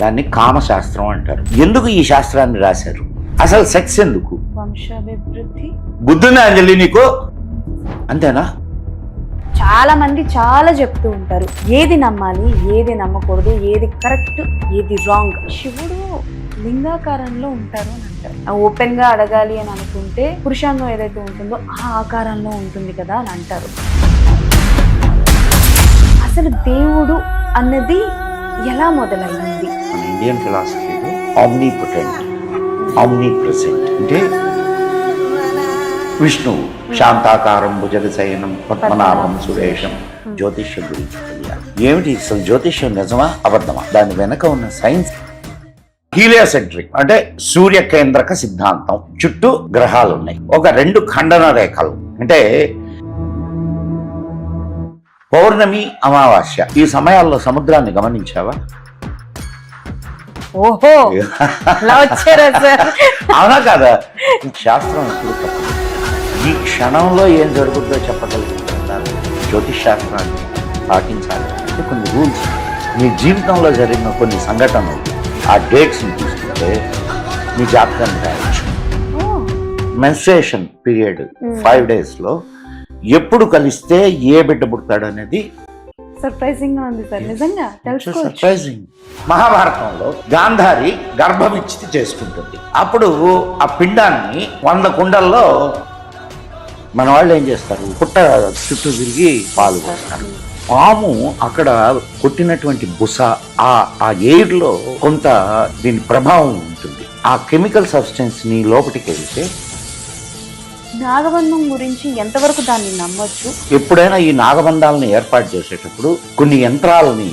దాన్ని కామశాస్త్రం అంటారు. ఎందుకు ఈ శాస్త్రాన్ని రాశారు? అసలు సెక్స్ ఎందుకు? వంశాభివృద్ధి. బుద్ధుని అంజలి నీకు అంతేనా? చాలా మంది చాలా చెప్తూ ఉంటారు, ఏది నమ్మాలి, ఏది నమ్మకూడదు, ఏది కరెక్ట్, ఏది రాంగ్. శివుడు లింగాకారంలో ఉంటారు అని అంటారు. ఓపెన్ గా అడగాలి అని అనుకుంటే పురుషాంగం ఏదైతే ఉంటుందో ఆ ఆకారంలో ఉంటుంది కదా అని అంటారు. అసలు దేవుడు అన్నది ఎలా మొదలైంది? మన ఇండియన్ ఫిలాసఫీలో ఆమ్నిపోటెంట్, ఆమ్నిప్రెసెంట్ అంటే విష్ణువు శాంతాకారం భుజగశయనం పద్మనాభం సురేషం. జ్యోతిష్యం గురించి తెలియాలి. ఏమిటి అసలు జ్యోతిష్యం? నిజమా అబద్ధమా? దాని వెనక ఉన్న సైన్స్ హీలియోసెంట్రిక్ అంటే సూర్య కేంద్రక సిద్ధాంతం. చుట్టూ గ్రహాలు ఉన్నాయి, ఒక 2 ఖండన రేఖలు. అంటే పౌర్ణమి, అమావాస్య ఈ సమయాల్లో సముద్రాన్ని గమనించావా? ఓహో, అలా వచ్చారా సార్? అవునా కదా? శాస్త్రం ఎప్పుడు తప్పు. ఈ క్షణంలో ఏం జరుగుతుందో చెప్పగలుగుతున్నారు. జ్యోతిష్ శాస్త్రాన్ని పాటించాలి అంటే కొన్ని రూల్స్. మీ జీవితంలో జరిగిన కొన్ని సంఘటనలు ఆ డేట్స్ని తీసుకుంటే మీ జాతకాన్ని రాయొచ్చు. మెన్స్ట్రుయేషన్ పీరియడ్ 5 డేస్లో ఎప్పుడు కలిస్తే ఏ బిడ్డ పుడతాడు అనేది సర్ప్రైజింగ్ గా ఉంది సార్. నిజంగా తెలుసుకోవచ్చు. సర్ప్రైజింగ్. మహాభారతంలో గాంధారి గర్భవిచ్చితి చేసుకుంటుంది. అప్పుడు ఆ పిండాన్ని 100 కుండల్లో మన వాళ్ళు ఏం చేస్తారు, పుట్ట చుట్టూ తిరిగి పాలు పోస్తారు. పాము అక్కడ కొట్టినటువంటి బుస ఆ ఎయిర్లో కొంత దీని ప్రభావం ఉంటుంది. ఆ కెమికల్ సబ్స్టెన్స్ ని లోపలికి వెళ్తే నాగబంధం గురించి ఎంతవరకు దాన్ని నమ్మొచ్చు? ఎప్పుడైనా ఈ నాగబంధాలను ఏర్పాటు చేసేటప్పుడు కొన్ని యంత్రాలని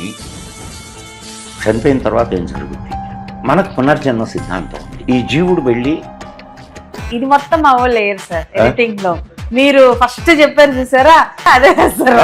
చనిపోయిన తర్వాత ఏం జరుగుతుంది, మనకు పునర్జన్మ సిద్ధాంతం ఉంది. ఈ జీవుడు వెళ్ళి ఇది మొత్తం మా వాళ్ళు లేరు సార్ ఎడిటింగ్ లో. మీరు ఫస్ట్ చెప్పారు చూసారా, అదే సార్.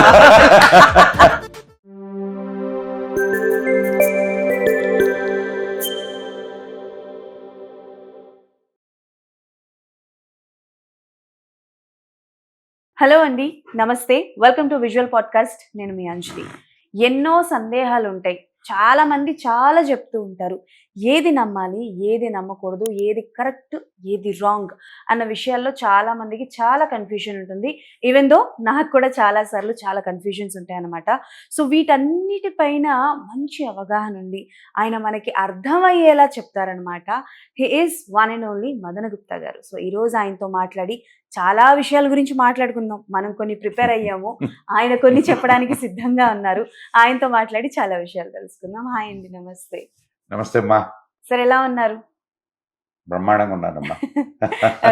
హలో అండి, నమస్తే, వెల్కమ్ టు విజువల్ పాడ్కాస్ట్. నేను మీ అంజలి. ఎన్నో సందేహాలు ఉంటాయి, చాలా మంది చాలా చెప్తూ ఉంటారు, ఏది నమ్మాలి, ఏది నమ్మకూడదు, ఏది కరెక్ట్, ఏది రాంగ్ అన్న విషయాల్లో చాలా మందికి చాలా కన్ఫ్యూజన్ ఉంటుంది. ఈవెన్ దో నాకు కూడా చాలా సార్లు చాలా కన్ఫ్యూజన్స్ ఉంటాయి అన్నమాట. సో వీటన్నిటిపైన మంచి అవగాహన ఉంది. ఆయన మనకి అర్థమయ్యేలా చెప్తారనమాట. He is one and only Madana Gupta garu. So ఈరోజు ఆయనతో మాట్లాడి చాలా విషయాల గురించి మాట్లాడుకుందాం. మనం కొన్ని ప్రిపేర్ అయ్యాము, ఆయన కొన్ని చెప్పడానికి సిద్ధంగా ఉన్నారు. ఆయనతో మాట్లాడి చాలా విషయాలు తెలుసుకుందాం. హాయ్ అండి, నమస్తే. నమస్తే అమ్మా. సార్ ఎలా ఉన్నారు? బ్రహ్మాండంగా ఉన్నానమ్మా.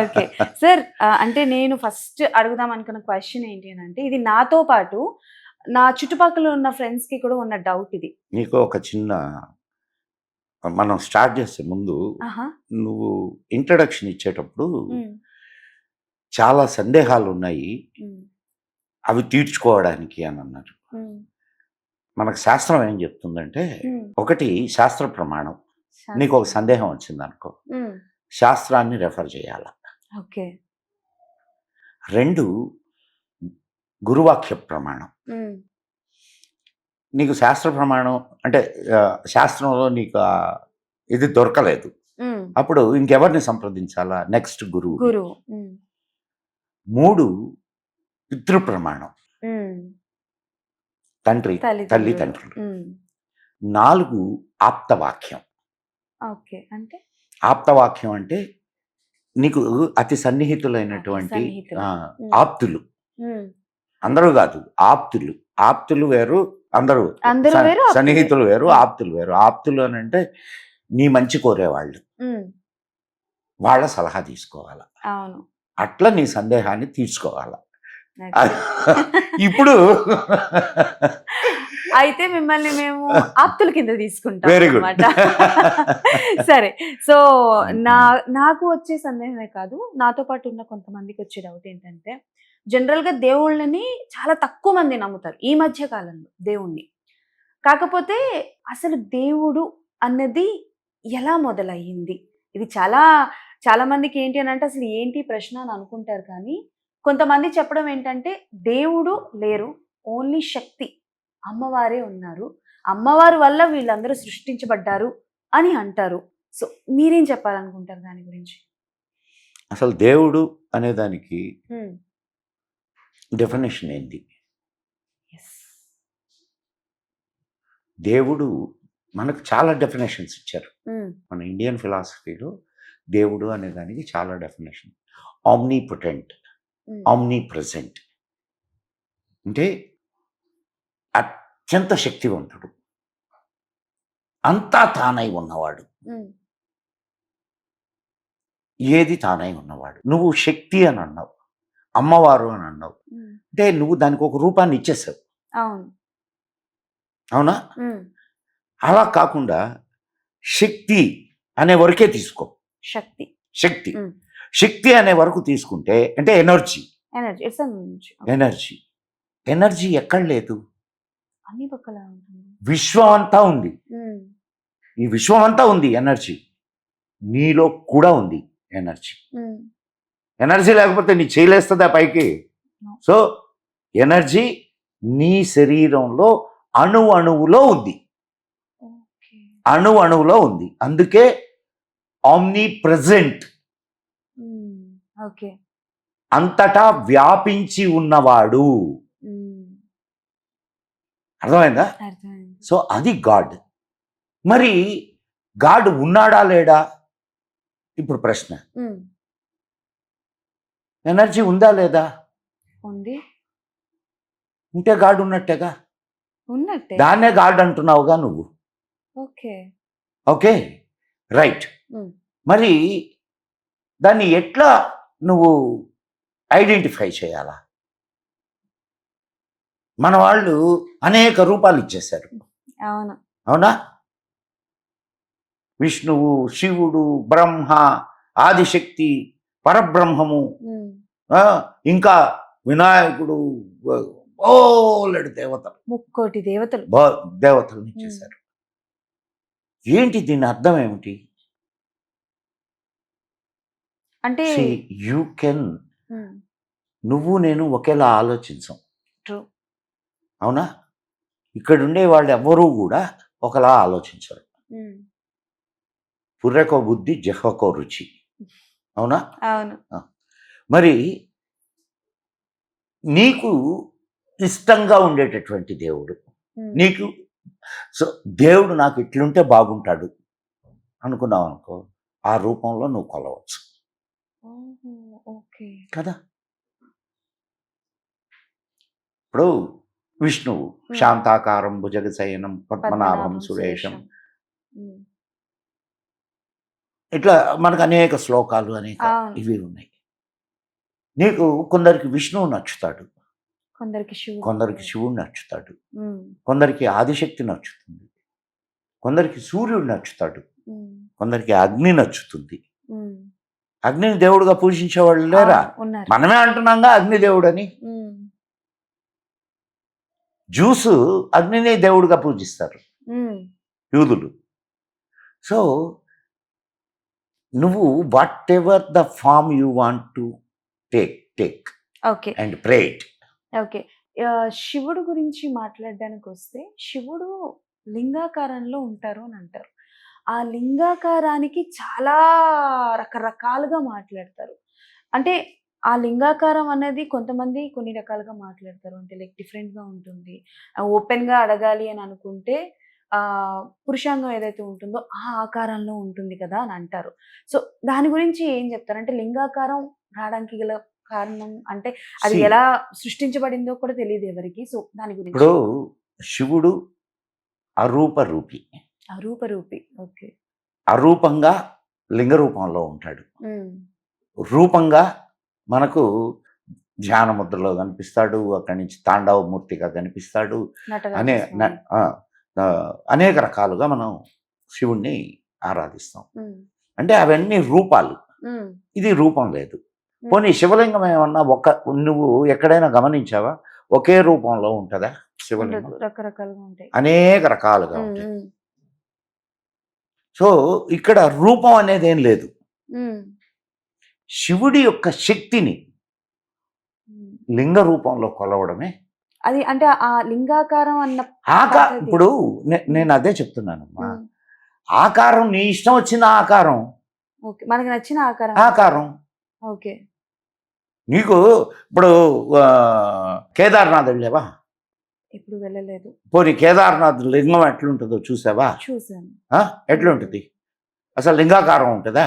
ఓకే సార్, అంటే నేను ఫస్ట్ అడుగుదాం అనుకున్న క్వశ్చన్ ఏంటి అని అంటే, ఇది నాతో పాటు నా చుట్టుపక్కల ఉన్న ఫ్రెండ్స్ కి కూడా ఉన్న డౌట్ ఇది. నీకు ఒక చిన్న, మనం స్టార్ట్ చేసే ముందు నువ్వు ఇంట్రడక్షన్ ఇచ్చేటప్పుడు చాలా సందేహాలు ఉన్నాయి, అవి తీర్చుకోవడానికి అని అన్నారు. మనకు శాస్త్రం ఏం చెప్తుందంటే, ఒకటి శాస్త్ర ప్రమాణం. నీకు ఒక సందేహం వచ్చింది అనుకో, శాస్త్రాన్ని రెఫర్ చేయాల. ఓకే. 2 గురువాక్య ప్రమాణం. నీకు శాస్త్ర ప్రమాణం అంటే శాస్త్రంలో నీకు ఇది దొరకలేదు, అప్పుడు ఇంకెవరిని సంప్రదించాలా? నెక్స్ట్ గురువు. 3 పితృ ప్రమాణం, తండ్రి, తల్లి, తండ్రులు. 4 ఆప్తవాక్యం. ఓకే, అంటే ఆప్తవాక్యం అంటే నీకు అతి సన్నిహితులైనటువంటి ఆప్తులు. అందరూ కాదు, ఆప్తులు. ఆప్తులు వేరు, అందరూ సన్నిహితులు వేరు, ఆప్తులు వేరు. ఆప్తులు అని అంటే నీ మంచి కోరేవాళ్ళు, వాళ్ళ సలహా తీసుకోవాలా. అట్లా నీ సందేహాన్ని తీర్చుకోవాలా. ఇప్పుడు అయితే మిమ్మల్ని మేము ఆప్తుల కింద తీసుకుంటాం. Very good. సరే, సో నాకు వచ్చే సందేహమే కాదు, నాతో పాటు ఉన్న కొంతమందికి వచ్చే డౌట్ ఏంటంటే, జనరల్ గా దేవుళ్ళని చాలా తక్కువ మంది నమ్ముతారు ఈ మధ్య కాలంలో దేవుణ్ణి. కాకపోతే అసలు దేవుడు అన్నది ఎలా మొదలయ్యింది? ఇది చాలా చాలా మందికి ఏంటి అని అంటే, అసలు ఏంటి ప్రశ్న అని అనుకుంటారు. కానీ కొంతమంది చెప్పడం ఏంటంటే, దేవుడు లేరు, ఓన్లీ శక్తి, అమ్మవారే ఉన్నారు, అమ్మవారి వల్ల వీళ్ళందరూ సృష్టించబడ్డారు అని అంటారు. సో మీరేం చెప్పాలనుకుంటారు దాని గురించి? అసలు దేవుడు అనే దానికి డెఫినేషన్ ఏంటి? ఎస్. దేవుడు మనకు చాలా డెఫినేషన్స్ ఇచ్చారు. మన ఇండియన్ ఫిలాసఫీలో దేవుడు అనే దానికి చాలా డెఫినేషన్. ఆమ్నీపొటెంట్, ఆమ్నీ ప్రెజెంట్, అంటే అత్యంత శక్తివంతుడు, అంతా తానై ఉన్నవాడు, ఏది తానై ఉన్నవాడు. నువ్వు శక్తి అని అన్నావు, అమ్మవారు అని అన్నావు, అంటే నువ్వు దానికి ఒక రూపాన్ని ఇచ్చేసావు. అవును. అవునా? అలా కాకుండా శక్తి అనే వరకే తీసుకో. శక్తి, శక్తి, శక్తి అనే వరకు తీసుకుంటే అంటే energy. Energy, it's energy, energy ఎక్కడ లేదు? అన్ని పక్కల ఉంటుంది. విశ్వం అంతా ఉంది. ఈ విశ్వం అంతా ఉంది ఎనర్జీ. నీలో కూడా ఉంది ఎనర్జీ. ఎనర్జీ లేకపోతే నీ చేయలేస్తుందా పైకి? సో ఎనర్జీ నీ శరీరంలో అణువులో ఉంది, అణువులో ఉంది. అందుకే ఆమ్నీ ప్రెజెంట్, అంతటా వ్యాపించి ఉన్నవాడు. అర్థమైందా? సో అది గాడ్. మరి గాడ్ ఉన్నాడా లేడా? ఇప్పుడు ప్రశ్న. ఎనర్జీ ఉందా లేదా? ఉంది. ఉంటే గాడ్ ఉన్నట్టేగా. ఉన్నట్టే. దాన్నే గాడ్ అంటున్నావుగా నువ్వు. Okay, okay, right. మరి దాన్ని ఎట్లా నువ్వు ఐడెంటిఫై చేయాలా? మన వాళ్ళు అనేక రూపాలు ఇచ్చేశారు. అవును. అవునా? విష్ణువు, శివుడు, బ్రహ్మ, ఆదిశక్తి, పరబ్రహ్మము, ఇంకా వినాయకుడు, ఓలెడు దేవతలు, 3 దేవతలు, దేవతలను ఇచ్చేశారు. ఏంటి దీని అర్థం ఏమిటి? అంటే యూ కెన్, నువ్వు నేను ఒకేలా ఆలోచించాం. అవునా? ఇక్కడ ఉండే వాళ్ళు ఎవరూ కూడా ఒకలా ఆలోచించరు. పుర్రెకో బుద్ధి, జహ్వకో రుచి. అవునా? అవును. మరి నీకు ఇష్టంగా ఉండేటటువంటి దేవుడు, నీకు సో దేవుడు నాకు ఇట్లుంటే బాగుంటాడు అనుకున్నావు అనుకో, ఆ రూపంలో నువ్వు కొలవచ్చు కదా. ఇప్పుడు విష్ణువు శాంతాకారం భుజగశయనం పద్మనాభం సురేషం, ఇట్లా మనకు అనేక శ్లోకాలు అనేక ఇవి ఉన్నాయి. నీకు కొందరికి విష్ణువు నచ్చుతాడు, కొందరికి శివుడు నచ్చుతాడు, కొందరికి ఆదిశక్తి నచ్చుతుంది, కొందరికి సూర్యుడు నచ్చుతాడు, కొందరికి అగ్ని నచ్చుతుంది. అగ్నిని దేవుడుగా పూజించేవాళ్ళు లేరా? మనమే అంటున్నాగా అగ్ని దేవుడు అని. జ్యూసు అగ్నిని దేవుడుగా పూజిస్తారు యూదులు. సో నువ్వు whatever the form you want to take and pray it. Okay. శివుడు గురించి మాట్లాడడానికి వస్తే, శివుడు లింగాకారంలో ఉంటారు అని అంటారు. ఆ లింగాకారానికి చాలా రకరకాలుగా మాట్లాడతారు. అంటే ఆ లింగాకారం అనేది కొంతమంది కొన్ని రకాలుగా మాట్లాడతారు. అంటే లైక్ డిఫరెంట్‌గా ఉంటుంది. ఓపెన్‌గా అడగాలి అని అనుకుంటే పురుషాంగం ఏదైతే ఉంటుందో ఆ ఆకారంలో ఉంటుంది కదా అని అంటారు. సో దాని గురించి ఏం చెప్తారు? అంటే లింగాకారం రావడానికి గల కారణం, అంటే అది ఎలా సృష్టించబడిందో కూడా తెలియదు ఎవరికి. సో దాని గురించి. ఇప్పుడు శివుడు అరూప రూపి. ఓకే. అరూపంగా లింగ రూపంలో ఉంటాడు. రూపంగా మనకు ధ్యాన ముద్రలో కనిపిస్తాడు, అక్కడి నుంచి తాండవమూర్తిగా కనిపిస్తాడు. అనేక రకాలుగా మనం శివుణ్ణి ఆరాధిస్తాం. అంటే అవన్నీ రూపాలు, ఇది రూపం లేదు. పోనీ శివలింగం ఏమన్నా నువ్వు ఎక్కడైనా గమనించావా? ఒకే రూపంలో ఉంటుందా శివలింగం? రకరకాలుగా ఉంటాయి, అనేక రకాలుగా ఉంటాయి. సో ఇక్కడ రూపం అనేది ఏం లేదు. శివుడి యొక్క శక్తిని లింగ రూపంలో కొలవడమే అది. అంటే ఆ లింగాకారం అన్న ఇప్పుడు నేను అదే చెప్తున్నానమ్మా. ఆకారం నీ ఇష్టం వచ్చిన ఆకారం. ఓకే, మనకి నచ్చిన ఆకారం. ఆకారం ఓకే. నీకు ఇప్పుడు కేదార్నాథ్ వెళ్ళావా? ఇప్పుడు వెళ్ళలేదు. పోనీ కేదార్నాథ్ లింగం ఎట్లుంటుందో చూసావా? చూసాను. ఎట్లుంటుంది? అసలు లింగాకారం ఉంటుందా?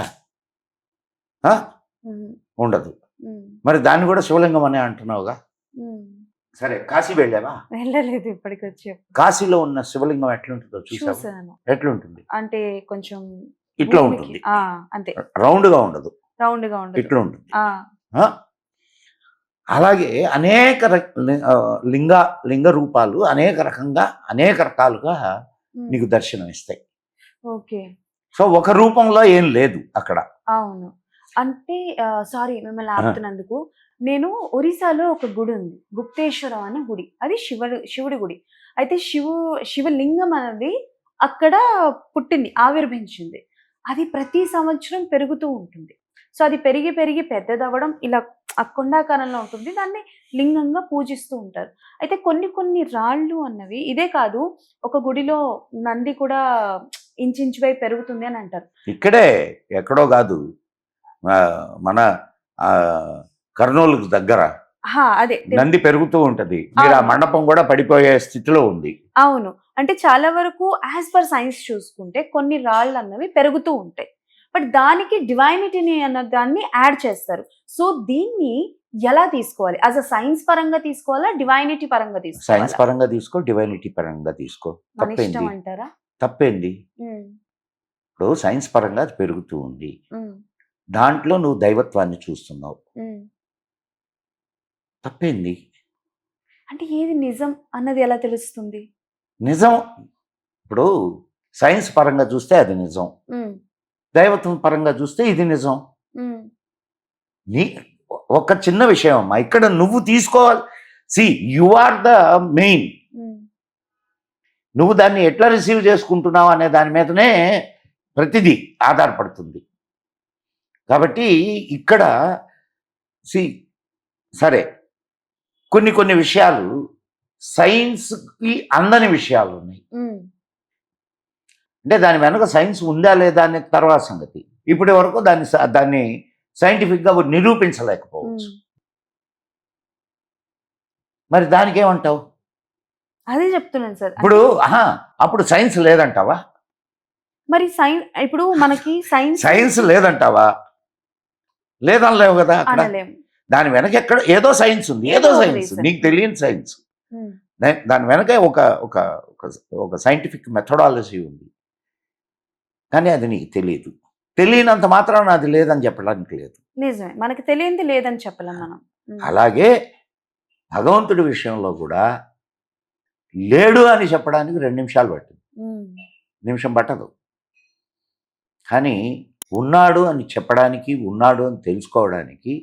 ఉమ్, ఉండదు. ఉమ్, మరి దాన్ని కూడా శివలింగం అనే అంటున్నావుగా. ఉమ్. సరే, కాశీ వెళ్ళావా? వెళ్ళలేదు ఇప్పటికి వచ్చి. కాశీలో ఉన్న శివలింగం ఎట్లుంటుందో చూసావా? చూసాను. ఎట్లుంటుంది? అంటే కొంచెం ఇట్లా భూమికి- ఉంటుంది. అంతే, రౌండ్గా ఉండదు, రౌండ్ గా ఉండదు. ఇట్లా ఉంటుంది. ఆ, ఆ? అలాగే అనేక లింగ రూపాలు అనేక రకంగా అనేక రకాలుగా ఉమ్, నీకు దర్శనం ఇస్తాయి. ఓకే. సో ఒక రూపంలో ఏం లేదు అక్కడ. అవును. అంటే సారీ మిమ్మల్ని ఆపుతున్నందుకు. నేను ఒరిస్సాలో ఒక గుడి ఉంది, గుప్తేశ్వరం అనే గుడి. అది శివుడి గుడి. అయితే శివలింగం అనేది అక్కడ పుట్టింది, ఆవిర్భవించింది. అది ప్రతి సంవత్సరం పెరుగుతూ ఉంటుంది. సో అది పెరిగి పెరిగి పెద్దదవ్వడం ఇలా ఆ కొండాకారంలో ఉంటుంది. దాన్ని లింగంగా పూజిస్తూ ఉంటారు. అయితే కొన్ని కొన్ని రాళ్ళు అన్నవి ఇదే కాదు, ఒక గుడిలో నంది కూడా ఇంచువై పెరుగుతుంది అని అంటారు. ఇక్కడే ఎక్కడో కాదు, మన కర్నూలుకు దగ్గర అదే నంది పెరుగుతూ ఉంటది. మీరు ఆ మండపం కూడా పడిపోయే స్థితిలో ఉంది. అవును. అంటే చాలా వరకు యాజ్ పర్ సైన్స్ చూసుకుంటే కొన్ని రాళ్ళు అన్నవి పెరుగుతూ ఉంటాయి. బట్ దానికి డివైనిటీని అన్న దాన్ని యాడ్ చేస్తారు. సో దీన్ని ఎలా తీసుకోవాలి? యాజ్ అ సైన్స్ పరంగా తీసుకోవాలా, డివైనిటీ పరంగా సైన్స్ తీసుకోవాలా? పరంగా తీసుకో, డివైనిటీ పరంగా తీసుకో. మన ఇష్టం తప్పేంది? అంటారా? తప్పేంది? ఉమ్, ఇప్పుడు సైన్స్ పరంగా అది పెరుగుతూ ఉంది. ఉమ్, దాంట్లో నువ్వు దైవత్వాన్ని చూస్తున్నావు. ఉమ్. తప్పేంది? అంటే ఏది నిజం అన్నది ఎలా తెలుస్తుంది? నిజం ఇప్పుడు సైన్స్ పరంగా చూస్తే అది నిజం, ఉమ్, దైవత్వం పరంగా చూస్తే ఇది నిజం. ఉమ్, నీ ఒక చిన్న విషయం అమ్మా, ఇక్కడ నువ్వు తీసుకోవాలి. See you are the main. Um. నువ్వు దాన్ని ఎట్లా రిసీవ్ చేసుకుంటున్నావు అనే దాని మీదనే ప్రతిదీ ఆధారపడుతుంది. కాబట్టి ఇక్కడ సి సరే, కొన్ని కొన్ని విషయాలు సైన్స్కి అందని విషయాలు ఉన్నాయి. ఉమ్, అంటే దాని వెనక సైన్స్ ఉందా లేదా అనే తర్వాత సంగతి. ఇప్పటి వరకు దాన్ని సైంటిఫిక్గా నిరూపించలేకపోవచ్చు. ఉమ్. మరి దానికి ఏమంటావు? అదే చెప్తున్నాను సార్. ఇప్పుడు అప్పుడు సైన్స్ లేదంటావా? మరి ఇప్పుడు మనకి సైన్స్ లేదంటావా? లేదనలేవు కదా. అక్కడ అనలేము. దాని వెనక ఎక్కడ ఏదో సైన్స్ ఉంది, ఏదో సైన్స్, నీకు తెలియని సైన్స్. ఉమ్, దాని వెనక ఒక సైంటిఫిక్ మెథడాలజీ ఉంది, కానీ అది నీకు తెలియదు. తెలియనంత మాత్రాన అది లేదని చెప్పడానికి లేదు. నిజమే, మనకి తెలియంది లేదని చెప్పలేం మనం. ఉమ్, అలాగే భగవంతుడి విషయంలో కూడా లేడు అని చెప్పడానికి 2 నిమిషాలు పట్టింది, ఉమ్, నిమిషం పట్టదు. కానీ ఉన్నాడు అని చెప్పడానికి, ఉన్నాడు అని తెలుసుకోవడానికి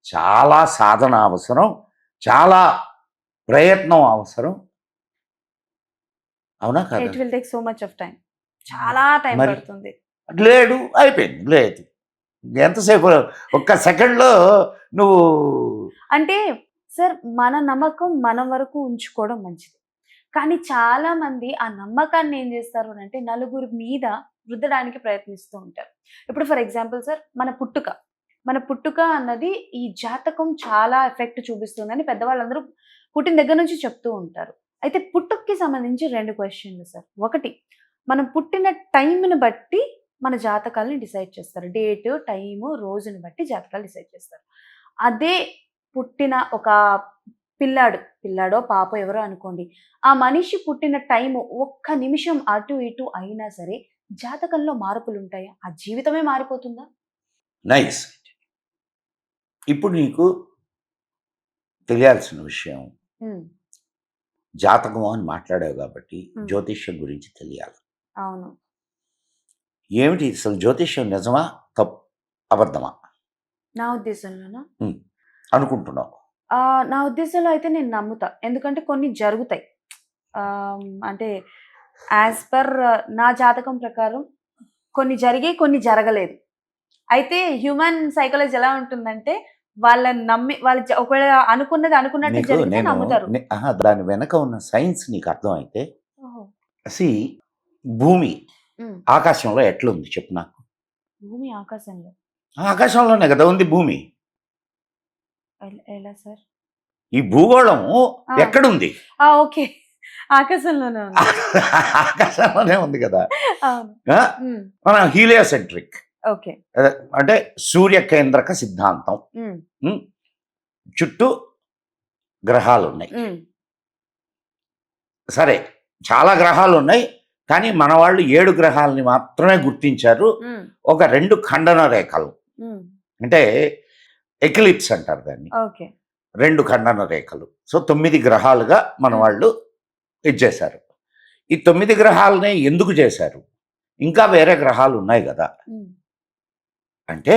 చాలా సాధన అవసరం, చాలా ప్రయత్నం అవసరం. అవునా ఇట్ కదా? Will take so much of time. చాలా టైం మరి పడుతుంది. లేడు అయిపోయింది, లేదు. ఎంతసేపు? ఒక్క సెకండ్లో నువ్వు అంటే సార్, మన నమ్మకం మన వరకు ఉంచుకోవడం మంచిది. కానీ చాలా మంది ఆ నమ్మకాన్ని ఏం చేస్తారు అని అంటే నలుగురి మీద రుద్దడానికి ప్రయత్నిస్తూ ఉంటారు. ఇప్పుడు ఫర్ ఎగ్జాంపుల్ సార్, మన పుట్టుక అన్నది ఈ జాతకం చాలా ఎఫెక్ట్ చూపిస్తుందని పెద్దవాళ్ళందరూ పుట్టిన దగ్గర నుంచి చెప్తూ ఉంటారు. అయితే పుట్టుకకి సంబంధించి 2 క్వశ్చన్లు సార్. ఒకటి, మనం పుట్టిన టైంని బట్టి మన జాతకాలని డిసైడ్ చేస్తారు. డేట్, టైము, రోజుని బట్టి జాతకాలు డిసైడ్ చేస్తారు. అదే పుట్టిన ఒక పిల్లాడో పాపో ఎవరో అనుకోండి, ఆ మనిషి పుట్టిన టైము ఒక్క నిమిషం అటు ఇటు అయినా సరే జాతకంలో మార్పులు ఉంటాయా? ఆ జీవితమే మారిపోతుందా? నైస్. ఇప్పుడు నీకు తెలియాల్సిన విషయం, ఉమ్, జాతకం అని మాట్లాడావు కాబట్టి ఉమ్. జ్యోతిష్యం గురించి తెలియాలి. అవును. ఏమిటి అసలు జ్యోతిష్యం? నిజమా, అబద్ధమా నా ఉద్దేశంలోనా? అనుకుంటున్నావు? నా ఉద్దేశంలో అయితే నేను నమ్ముతా. ఎందుకంటే కొన్ని జరుగుతాయి. అంటే యాజ్ పర్ నా జాతకం ప్రకారం కొన్ని జరిగాయి, కొన్ని జరగలేదు. అయితే హ్యూమన్ సైకాలజీ ఎలా ఉంటుందంటే వాళ్ళు ఒకవేళ అనుకున్నట్టు నీకు జరిగితే నమ్ముతారు. దాని వెనక ఉన్న సైన్స్ నీకు అర్థమైతే, ఓహో. సి భూమి ఉమ్. ఆకాశంలో ఎట్లుంది చెప్పు నాకు. భూమి ఆకాశంలో ఆకాశంలోనే కదా ఉంది భూమి. ఎలా సార్? ఈ భూగోళం ఆ. ఎక్కడుంది? ఓకే, ఆకాశంలోనే ఉంది. ఆకాశంలోనే ఉంది కదా. అవును. ఆ? ఉమ్. మన హీలియోసెంట్రిక్ ఓకే. అంటే సూర్య కేంద్రక సిద్ధాంతం. ఉమ్. ఉమ్, చుట్టూ గ్రహాలు ఉన్నాయి. ఉమ్. సరే, చాలా గ్రహాలు ఉన్నాయి, కానీ మన వాళ్ళు 7 గ్రహాలని మాత్రమే గుర్తించారు. ఉమ్. ఒక 2 ఖండన రేఖలు, ఉమ్. అంటే ఎక్లిప్స్ అంటారు దాన్ని. ఓకే. 2 ఖండన రేఖలు. సో 9 గ్రహాలుగా మన వాళ్ళు ఇది చేశారు. ఈ 9 గ్రహాలనే ఎందుకు చేశారు? ఇంకా వేరే గ్రహాలు ఉన్నాయి కదా. ఉమ్. అంటే